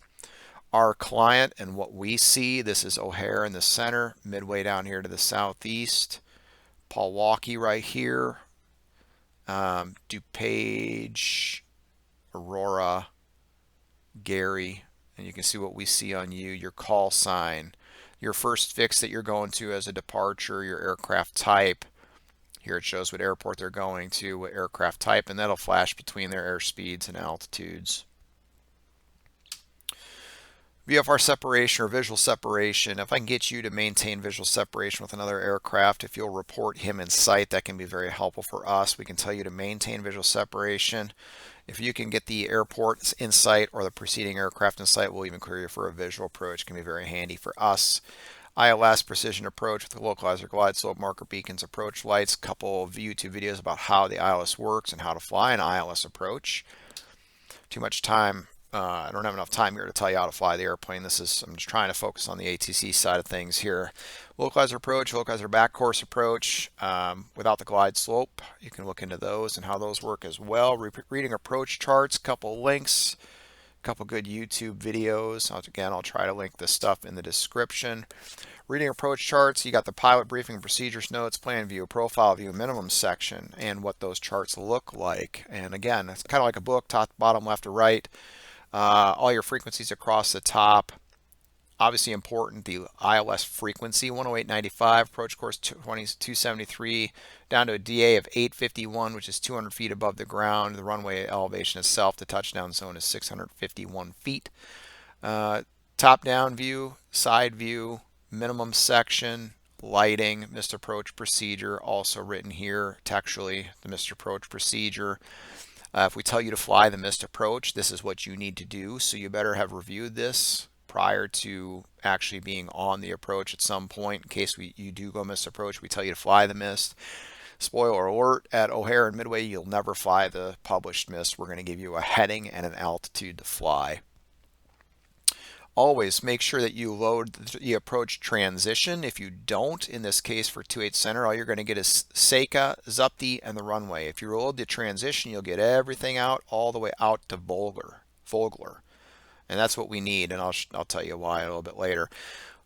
Our client and what we see, this is O'Hare in the center, midway down here to the southeast. Milwaukee right here. DuPage, Aurora, Gary, and you can see what we see on you, your call sign, your first fix that you're going to as a departure, your aircraft type. Here it shows what airport they're going to, what aircraft type, and that'll flash between their airspeeds and altitudes. VFR separation or visual separation. If I can get you to maintain visual separation with another aircraft, if you'll report him in sight, that can be very helpful for us. We can tell you to maintain visual separation. If you can get the airport in sight or the preceding aircraft in sight, we'll even clear you for a visual approach. It can be very handy for us. ILS precision approach with the localizer glide slope marker beacons approach lights. A couple of YouTube videos about how the ILS works and how to fly an ILS approach. Too much time. I don't have enough time here to tell you how to fly the airplane. I'm just trying to focus on the ATC side of things here. Localizer approach, localizer back course approach without the glide slope. You can look into those and how those work as well. Reading approach charts, couple links, couple good YouTube videos. Again, I'll try to link this stuff in the description. Reading approach charts, you got the pilot briefing, procedures notes, plan view, profile view, minimum section, and what those charts look like. And again, it's kind of like a book, top, bottom, left to right. All your frequencies across the top. Obviously important, the ILS frequency, 108.95, approach course 273, down to a DA of 851, which is 200 feet above the ground. The runway elevation itself, the touchdown zone is 651 feet. Top-down view, side view, minimum section, lighting, missed approach procedure, also written here textually, the missed approach procedure. If we tell you to fly the missed approach, this is what you need to do. So you better have reviewed this prior to actually being on the approach at some point. In case you do go missed approach, we tell you to fly the missed. Spoiler alert, at O'Hare and Midway, you'll never fly the published missed. We're going to give you a heading and an altitude to fly. Always make sure that you load the approach transition. If you don't, in this case for 28 center, all you're going to get is Seika, Zupti, and the runway. If you load the transition, you'll get everything out all the way out to Vogler. And that's what we need, and I'll tell you why a little bit later.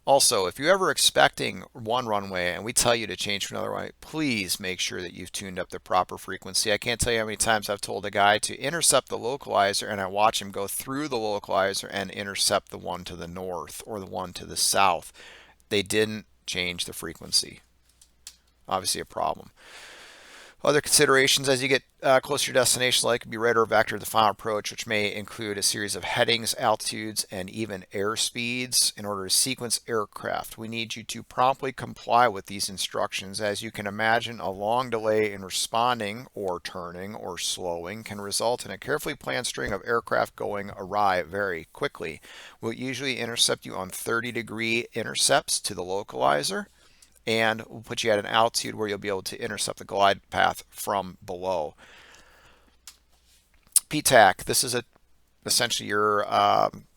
Also, if you're ever expecting one runway and we tell you to change to another runway, please make sure that you've tuned up the proper frequency. I can't tell you how many times I've told a guy to intercept the localizer and I watch him go through the localizer and intercept the one to the north or the one to the south. They didn't change the frequency. Obviously a problem. Other considerations as you get closer to your destination, like be radar vector of the final approach, which may include a series of headings, altitudes, and even airspeeds. In order to sequence aircraft, we need you to promptly comply with these instructions. As you can imagine, a long delay in responding or turning or slowing can result in a carefully planned string of aircraft going awry very quickly. We'll usually intercept you on 30-degree intercepts to the localizer, and we'll put you at an altitude where you'll be able to intercept the glide path from below. PTAC, this is essentially your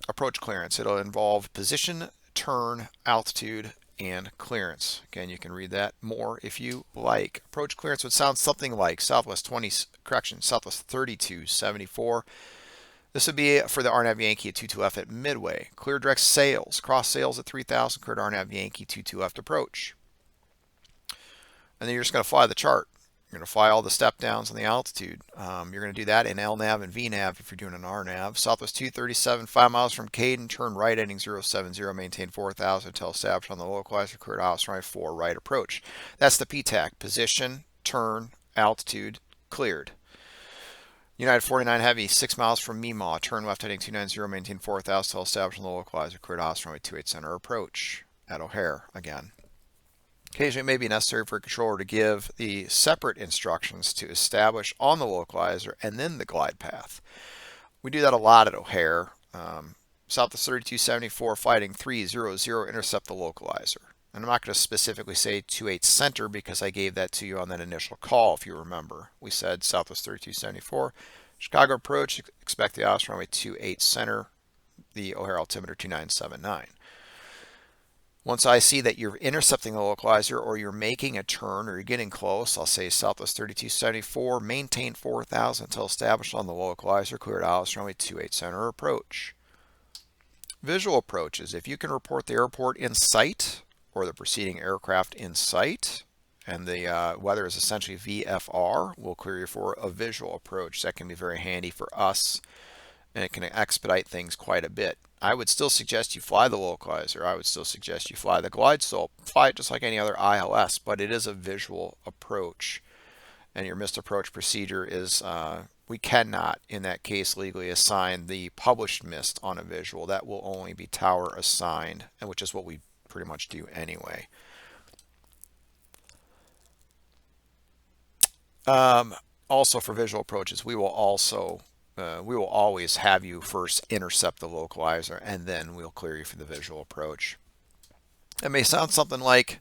approach clearance. It'll involve position, turn, altitude, and clearance. Again, you can read that more if you like. Approach clearance would sound something like Southwest 3274. This would be for the RNAV Yankee at 22 left at Midway. Clear direct sails, cross sails at 3000, cleared RNAV Yankee 22 left approach. And then you're just going to fly the chart. You're going to fly all the step downs on the altitude. You're going to do that in LNAV and VNAV if you're doing an RNAV. Southwest 237, 5 miles from Caden, turn right ending 070, maintain 4000 until established on the localizer, cleared Osprey 4 right approach. That's the PTAC, position, turn, altitude, cleared. United 49 Heavy, 6 miles from Mimaw, turn left heading 290, maintain 4000 until established on the localizer, cleared Osprey 28 center approach at O'Hare again. Occasionally, it may be necessary for a controller to give the separate instructions to establish on the localizer and then the glide path. We do that a lot at O'Hare. Southwest 3274, fighting 300, intercept the localizer. And I'm not going to specifically say 28 center because I gave that to you on that initial call, if you remember. We said Southwest 3274, Chicago approach, expect the Osprey runway 28 center, the O'Hare altimeter 2979. Once I see that you're intercepting the localizer or you're making a turn or you're getting close, I'll say Southwest 3274, maintain 4000 until established on the localizer, cleared Alice runway 28 center approach. Visual approaches. If you can report the airport in sight or the preceding aircraft in sight, and the weather is essentially VFR, we'll clear you for a visual approach. That can be very handy for us, and it can expedite things quite a bit. I would still suggest you fly the localizer. I would still suggest you fly the glide slope. Fly it just like any other ILS, but it is a visual approach. And your missed approach procedure is, we cannot, in that case, legally assign the published missed on a visual. That will only be tower assigned, and which is what we pretty much do anyway. Also for visual approaches, we will always have you first intercept the localizer and then we'll clear you for the visual approach. It may sound something like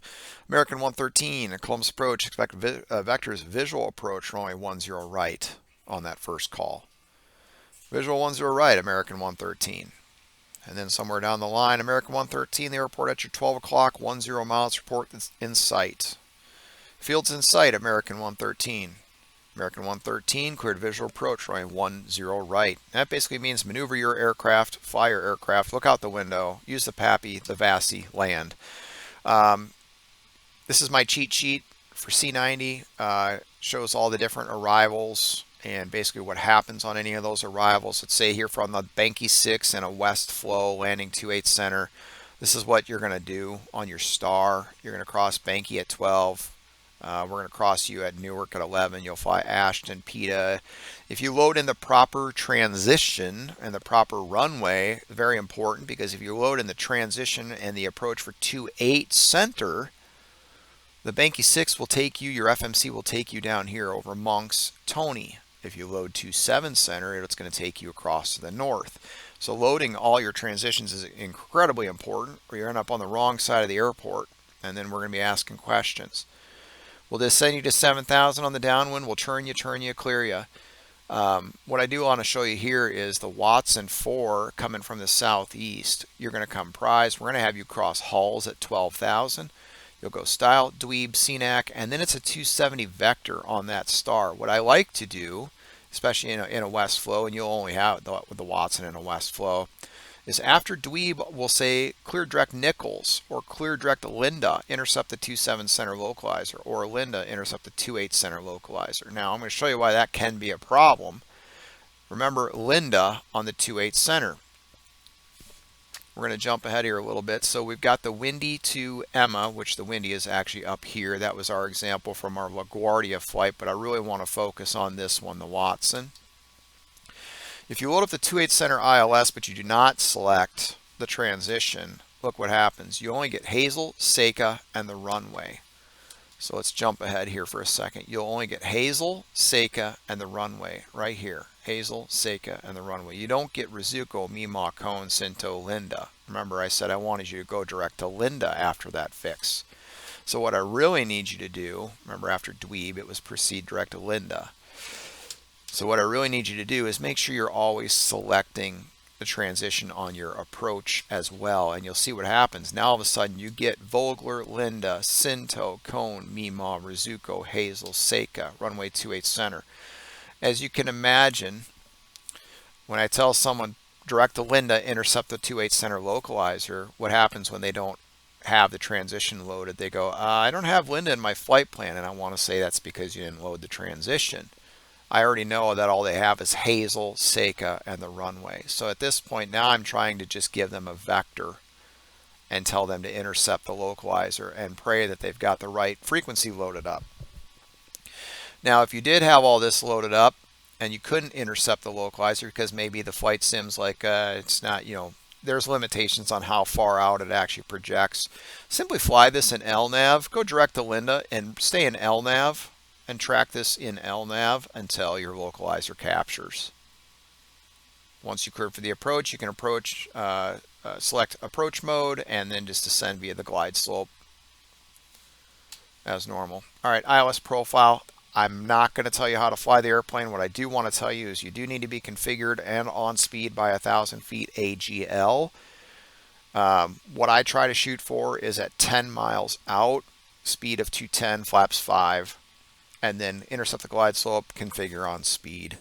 American 113, a Columbus approach, expect vectors visual approach runway 10 right on that first call. Visual 10 right, American 113. And then somewhere down the line, American 113, they report at your 12 o'clock, 10 miles, report in sight. Fields in sight, American 113. American 113, cleared visual approach, runway 10 right. That basically means maneuver your aircraft, fly your aircraft, look out the window, use the PAPI, the VASI, land. This is my cheat sheet for C90. Shows all the different arrivals and basically what happens on any of those arrivals. Let's say here from the Banky 6 and a west flow, landing 28 center. This is what you're going to do on your star. You're going to cross Banky at 12. We're going to cross you at Newark at 11. You'll fly Ashton, PETA. If you load in the proper transition and the proper runway, very important, because if you load in the transition and the approach for 28 center, the Banky 6 will take you, your FMC will take you down here over Monks, Tony. If you load 27 center, it's going to take you across to the north. So loading all your transitions is incredibly important, or you're end up on the wrong side of the airport, and then we're going to be asking questions. Will this send you to 7,000 on the downwind? We'll turn you, clear you. What I do want to show you here is the Watson 4 coming from the southeast. You're going to come prize. We're going to have you cross Hulls at 12,000. You'll go Style, Dweeb, CNAC, and then it's a 270 vector on that star. What I like to do, especially in a west flow, and you'll only have the Watson in a west flow, is after Dweeb, we'll say clear direct Nichols or clear direct Linda, intercept the 27 center localizer, or Linda, intercept the 28 center localizer. Now I'm going to show you why that can be a problem. Remember Linda on the 28 center. We're going to jump ahead here a little bit. So we've got the Windy to Emma, which the Windy is actually up here. That was our example from our LaGuardia flight, but I really want to focus on this one, the Watson. If you load up the 28 center ILS, but you do not select the transition, look what happens. You only get Hazel, Seika, and the runway. So let's jump ahead here for a second. You'll only get Hazel, Seika, and the runway right here. Hazel, Seika, and the runway. You don't get Rizuko, Mima, Cone, Sinto, Linda. Remember I said I wanted you to go direct to Linda after that fix. So what I really need you to do, remember after Dweeb it was proceed direct to Linda. So what I really need you to do is make sure you're always selecting the transition on your approach as well, and you'll see what happens. Now all of a sudden you get Vogler, Linda, Sinto, Cone, Mima, Rizuko, Hazel, Seika, runway 28 center. As you can imagine, when I tell someone direct to Linda, intercept the 28 center localizer, what happens when they don't have the transition loaded? They go, I don't have Linda in my flight plan, and I want to say that's because you didn't load the transition. I already know that all they have is Hazel, Seika, and the runway. So at this point now I'm trying to just give them a vector and tell them to intercept the localizer and pray that they've got the right frequency loaded up. Now if you did have all this loaded up and you couldn't intercept the localizer because maybe the flight sim's like it's not, there's limitations on how far out it actually projects, simply fly this in LNAV, go direct to Linda and stay in LNAV and track this in LNAV until your localizer captures. Once you clear for the approach, you can select approach mode and then just descend via the glide slope as normal. All right, ILS profile. I'm not going to tell you how to fly the airplane. What I do want to tell you is you do need to be configured and on speed by 1,000 feet AGL. What I try to shoot for is at 10 miles out, speed of 210, flaps 5. And then intercept the glide slope, configure on speed.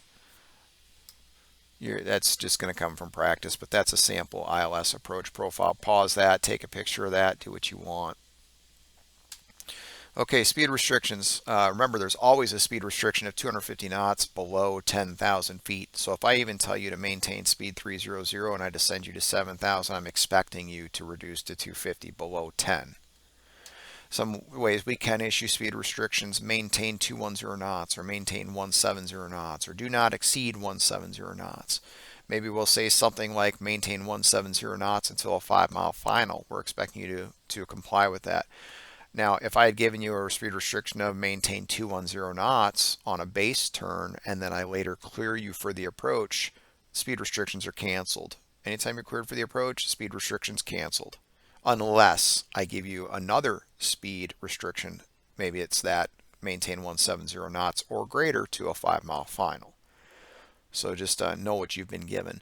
That's just going to come from practice, but that's a sample ILS approach profile. Pause that, take a picture of that, do what you want. Okay, speed restrictions. Remember, there's always a speed restriction of 250 knots below 10,000 feet. So if I even tell you to maintain speed 300 and I descend you to 7,000, I'm expecting you to reduce to 250 below 10. Some ways we can issue speed restrictions: maintain 210 knots or maintain 170 knots or do not exceed 170 knots. Maybe we'll say something like maintain 170 knots until a 5-mile final. We're expecting you to comply with that. Now, if I had given you a speed restriction of maintain 210 knots on a base turn and then I later clear you for the approach, speed restrictions are canceled. Anytime you're cleared for the approach, speed restrictions canceled. Unless I give you another speed restriction, maybe it's that maintain 170 knots or greater to a 5-mile final. So just know what you've been given.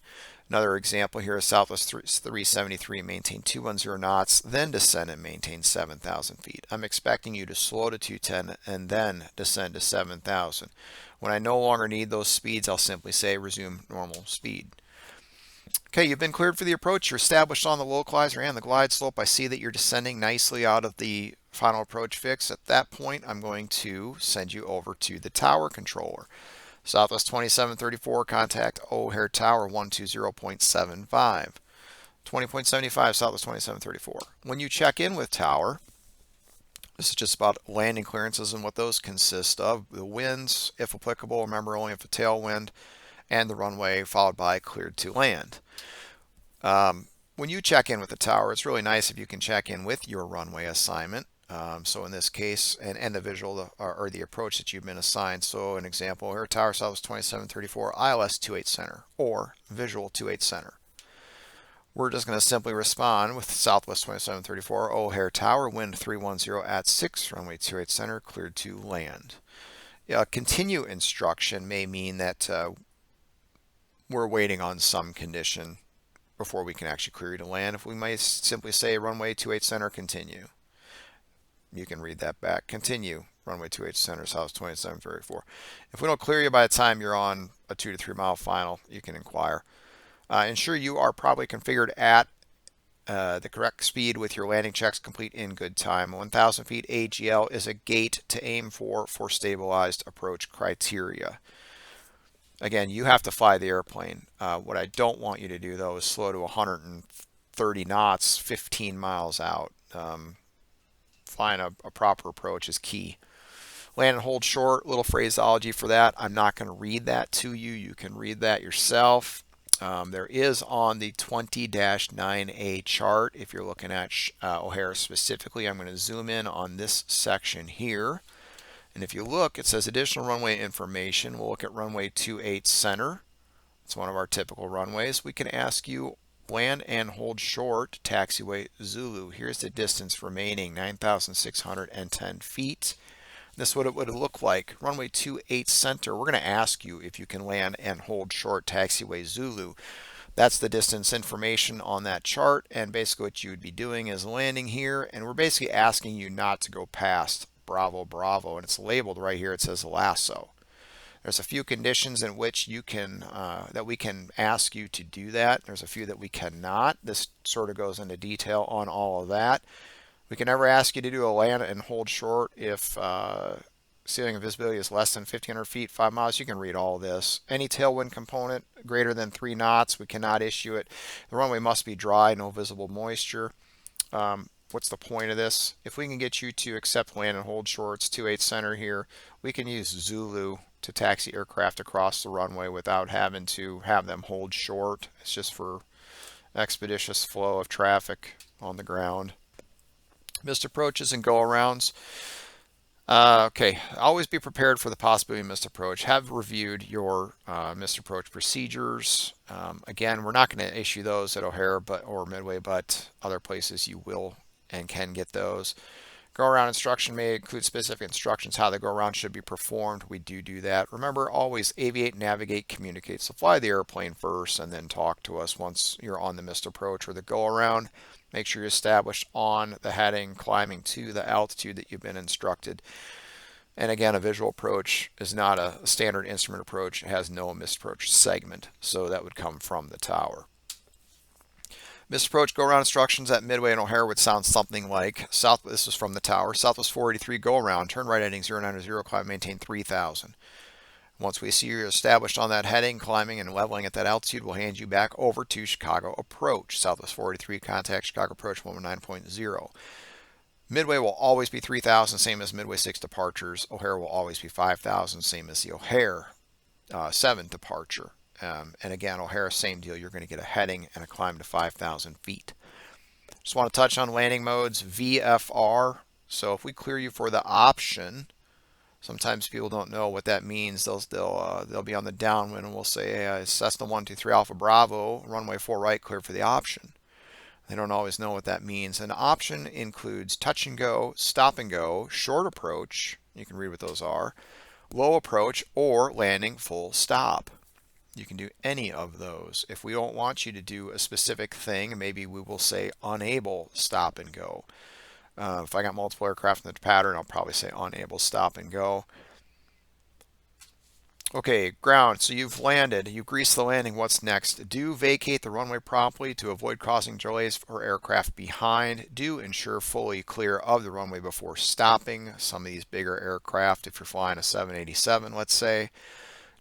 Another example here is Southwest 373, maintain 210 knots, then descend and maintain 7,000 feet. I'm expecting you to slow to 210 and then descend to 7,000. When I no longer need those speeds, I'll simply say resume normal speed. Okay, you've been cleared for the approach. You're established on the localizer and the glide slope. I see that you're descending nicely out of the final approach fix. At that point, I'm going to send you over to the tower controller. Southwest 2734, contact O'Hare Tower 120.75. 20.75 Southwest 2734. When you check in with tower, This is just about landing clearances and what those consist of. The winds, if applicable, remember only if a tailwind, and the runway followed by cleared to land. When you check in with the tower, it's really nice if you can check in with your runway assignment. So in this case, and the visual or the approach that you've been assigned. So an example here, Tower Southwest 2734, ILS 28 center, or visual 28 center. We're just going to simply respond with Southwest 2734, O'Hare Tower, wind 310 at 6, runway 28 center, cleared to land. Continue instruction may mean that we're waiting on some condition before we can actually clear you to land. If we might simply say runway 28 center, continue. You can read that back. Continue, runway 28 center, South 2734. If we don't clear you by the time you're on a 2 to 3 mile final, you can inquire. Ensure you are properly configured at the correct speed with your landing checks complete in good time. 1,000 feet AGL is a gate to aim for stabilized approach criteria. Again, you have to fly the airplane. What I don't want you to do, though, is slow to 130 knots, 15 miles out. Flying a proper approach is key. Land and hold short, little phraseology for that. I'm not going to read that to you. You can read that yourself. There is on the 20-9A chart, if you're looking at O'Hare specifically, I'm going to zoom in on this section here. And if you look, it says additional runway information. We'll look at runway 28 center. It's one of our typical runways. We can ask you land and hold short, taxiway Zulu. Here's the distance remaining, 9,610 feet. This is what it would look like. Runway 28 center, we're going to ask you if you can land and hold short, taxiway Zulu. That's the distance information on that chart, and basically what you would be doing is landing here, and we're basically asking you not to go past Bravo, Bravo, and it's labeled right here. It says lasso. There's a few conditions in which you can that we can ask you to do that. There's a few that we cannot. This sort of goes into detail on all of that. We can never ask you to do a land and hold short if ceiling of visibility is less than 1,500 feet, 5 miles. You can read all this. Any tailwind component greater than 3 knots, we cannot issue it. The runway must be dry, no visible moisture. What's the point of this? If we can get you to accept land and hold shorts, 28 center here, we can use Zulu to taxi aircraft across the runway without having to have them hold short. It's just for expeditious flow of traffic on the ground. Missed approaches and go-arounds. Okay, always be prepared for the possibility of missed approach. Have reviewed your missed approach procedures. Again, we're not going to issue those at O'Hare or Midway, but other places you will and can get those. Go-around instruction may include specific instructions how the go-around should be performed. We do that. Remember, always aviate, navigate, communicate. So fly the airplane first and then talk to us once you're on the missed approach or the go-around. Make sure you're established on the heading, climbing to the altitude that you've been instructed. And again, a visual approach is not a standard instrument approach. It has no missed approach segment, so that would come from the tower. Missed approach go-around instructions at Midway and O'Hare would sound something like, this is from the tower, Southwest 483 go-around, turn right heading 090, climb, maintain 3,000. Once we see you're established on that heading, climbing and leveling at that altitude, we'll hand you back over to Chicago approach. Southwest 483, contact Chicago approach 119.0. Midway will always be 3,000, same as Midway 6 departures. O'Hare will always be 5,000, same as the O'Hare 7 departure. And again, O'Hare, same deal. You're going to get a heading and a climb to 5,000 feet. Just want to touch on landing modes, VFR. So if we clear you for the option, sometimes people don't know what that means. They'll be on the downwind and we'll say, hey, Cessna 123 Alpha Bravo, runway 4 right, clear for the option. They don't always know what that means. An option includes touch and go, stop and go, short approach, you can read what those are, low approach, or landing full stop. You can do any of those. If we don't want you to do a specific thing, maybe we will say unable stop and go. If I got multiple aircraft in the pattern, I'll probably say unable stop and go. Okay, ground. So you've landed. You've greased the landing. What's next? Do vacate the runway promptly to avoid causing delays for aircraft behind. Do ensure fully clear of the runway before stopping. Some of these bigger aircraft, if you're flying a 787, let's say,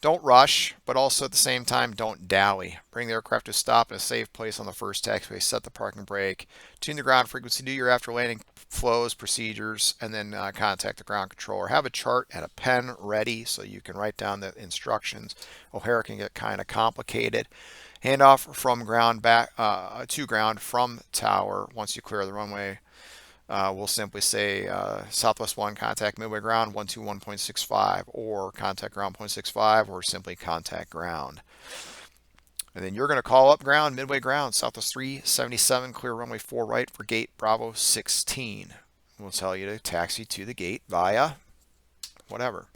Don't rush, but also at the same time, don't dally. Bring the aircraft to a stop in a safe place on the first taxiway, set the parking brake, tune the ground frequency, do your after landing flows, procedures, and then contact the ground controller. Have a chart and a pen ready so you can write down the instructions. O'Hare can get kind of complicated. Handoff from ground back to ground from tower once you clear the runway. We'll simply say Southwest 1, contact midway ground 121.65, or contact ground 0.65, or simply contact ground. And then you're going to call up ground, midway ground, Southwest 377, clear runway 4 right for gate Bravo 16. We'll tell you to taxi to the gate via whatever.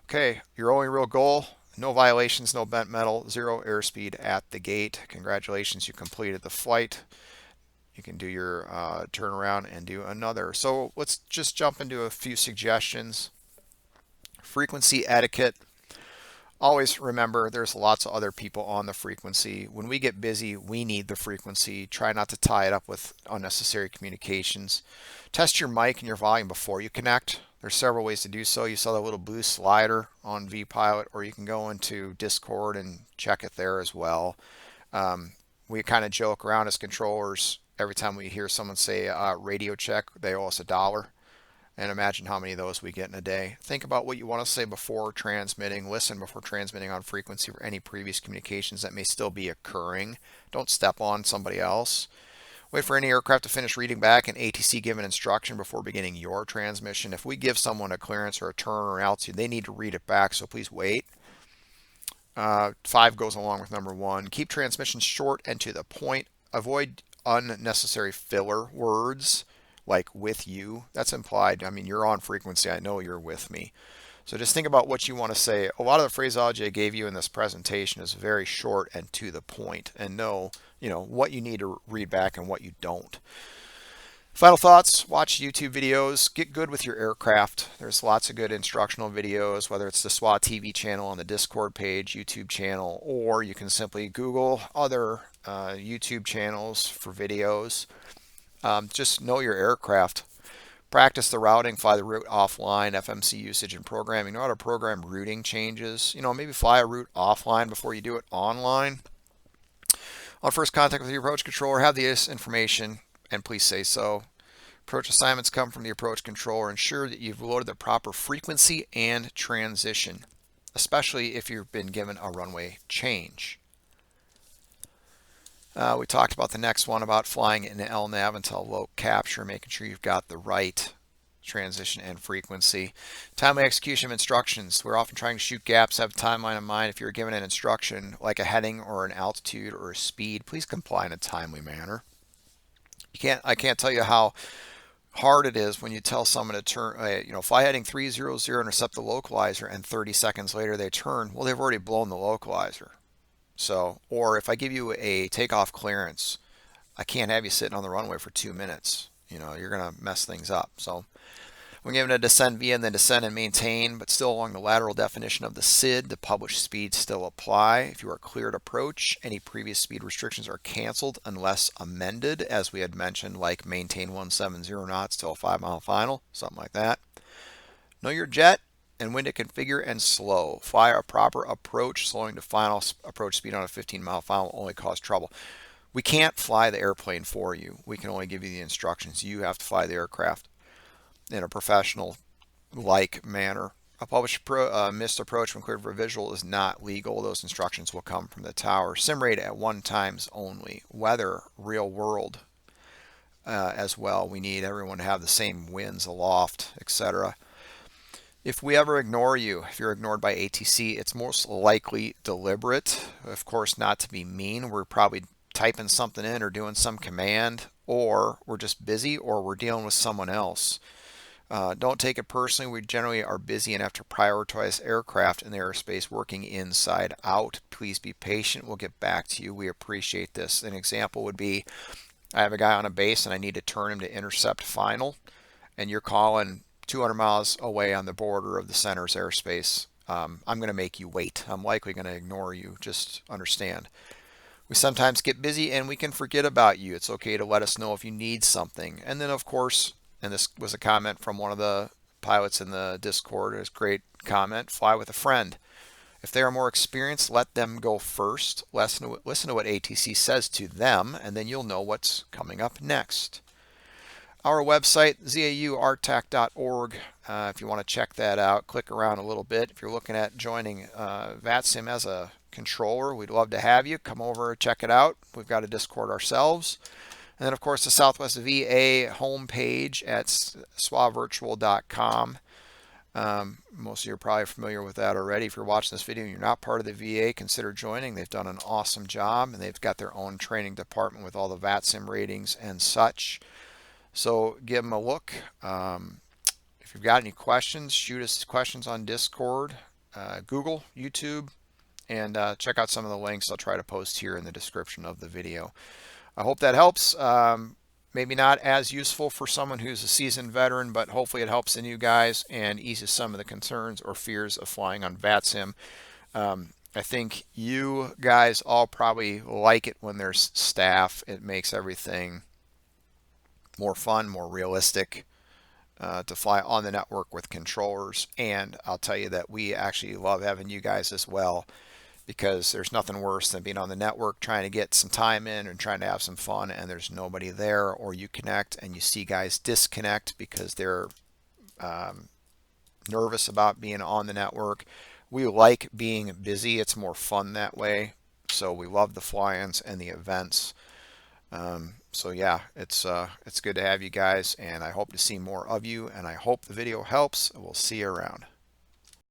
Okay, your only real goal, no violations, no bent metal, 0 airspeed at the gate. Congratulations, you completed the flight. You can do your turnaround and do another. So let's just jump into a few suggestions. Frequency etiquette. Always remember there's lots of other people on the frequency. When we get busy, we need the frequency. Try not to tie it up with unnecessary communications. Test your mic and your volume before you connect. There's several ways to do so. You saw the little blue slider on vPilot, or you can go into Discord and check it there as well. We kind of joke around as controllers. Every time we hear someone say radio check, they owe us $1. And imagine how many of those we get in a day. Think about what you want to say before transmitting. Listen before transmitting on frequency for any previous communications that may still be occurring. Don't step on somebody else. Wait for any aircraft to finish reading back an ATC given instruction before beginning your transmission. If we give someone a clearance or a turn or altitude, they need to read it back, so please wait. 5 goes along with number 1. Keep transmissions short and to the point. Avoid unnecessary filler words like with you. That's implied. I mean, you're on frequency. I know you're with me. So just think about what you want to say. A lot of the phraseology I gave you in this presentation is very short and to the point, and know, what you need to read back and what you don't. Final thoughts, watch YouTube videos, get good with your aircraft. There's lots of good instructional videos, whether it's the SWA TV channel on the Discord page, YouTube channel, or you can simply Google other YouTube channels for videos. Just know your aircraft. Practice the routing, fly the route offline, FMC usage and programming. Know how to program routing changes. Maybe fly a route offline before you do it online. On first contact with your approach controller, have this information and please say so. Approach assignments come from the approach controller. Ensure that you've loaded the proper frequency and transition, especially if you've been given a runway change. We talked about the next one about flying in LNAV until low capture, making sure you've got the right transition and frequency. Timely execution of instructions. We're often trying to shoot gaps, have a timeline in mind. If you're given an instruction like a heading or an altitude or a speed, please comply in a timely manner. I can't tell you how hard it is when you tell someone to turn, fly heading 300, intercept the localizer, and 30 seconds later they turn. Well, they've already blown the localizer. So, or if I give you a takeoff clearance, I can't have you sitting on the runway for 2 minutes. You're going to mess things up. So when given a descend via and then descend and maintain, but still along the lateral definition of the SID, the published speeds still apply. If you are cleared approach, any previous speed restrictions are canceled unless amended, as we had mentioned, like maintain 170 knots till a 5-mile final, something like that. Know your jet and when to configure and slow. Fly a proper approach. Slowing to final approach speed on a 15-mile final will only cause trouble. We can't fly the airplane for you. We can only give you the instructions. You have to fly the aircraft in a professional-like manner. A published missed approach when cleared for visual is not legal. Those instructions will come from the tower. Sim rate at 1 times only. Weather, real world as well. We need everyone to have the same winds aloft, etc. If we ever ignore you, if you're ignored by ATC, it's most likely deliberate. Of course, not to be mean. We're probably typing something in or doing some command, or we're just busy, or we're dealing with someone else. Don't take it personally. We generally are busy and have to prioritize aircraft in the airspace working inside out. Please be patient. We'll get back to you. We appreciate this. An example would be, I have a guy on a base and I need to turn him to intercept final, and you're calling 200 miles away on the border of the center's airspace. I'm going to make you wait. I'm likely going to ignore you. Just understand. We sometimes get busy and we can forget about you. It's okay to let us know if you need something. And then, of course, and this was a comment from one of the pilots in the Discord, it was a great comment, fly with a friend. If they are more experienced, let them go first. Listen to what ATC says to them, and then you'll know what's coming up next. Our website, zauartac.org. If you want to check that out, click around a little bit. If you're looking at joining VATSIM as a controller, we'd love to have you. Come over, check it out. We've got a Discord ourselves. And then, of course, the Southwest VA homepage at swavirtual.com. Most of you are probably familiar with that already. If you're watching this video and you're not part of the VA, consider joining. They've done an awesome job, and they've got their own training department with all the VATSIM ratings and such. So give them a look. If you've got any questions, shoot us questions on Discord, Google, YouTube, and check out some of the links I'll try to post here in the description of the video. I hope that helps. Maybe not as useful for someone who's a seasoned veteran, but hopefully it helps the new guys and eases some of the concerns or fears of flying on VATSIM. I think you guys all probably like it when there's staff. It makes everything more fun, more realistic to fly on the network with controllers. And I'll tell you that we actually love having you guys as well, because there's nothing worse than being on the network trying to get some time in and trying to have some fun and there's nobody there, or you connect and you see guys disconnect because they're nervous about being on the network. We like being busy. It's more fun that way. So we love the fly-ins and the events. So yeah, it's good to have you guys, and I hope to see more of you, and I hope the video helps. We'll see you around.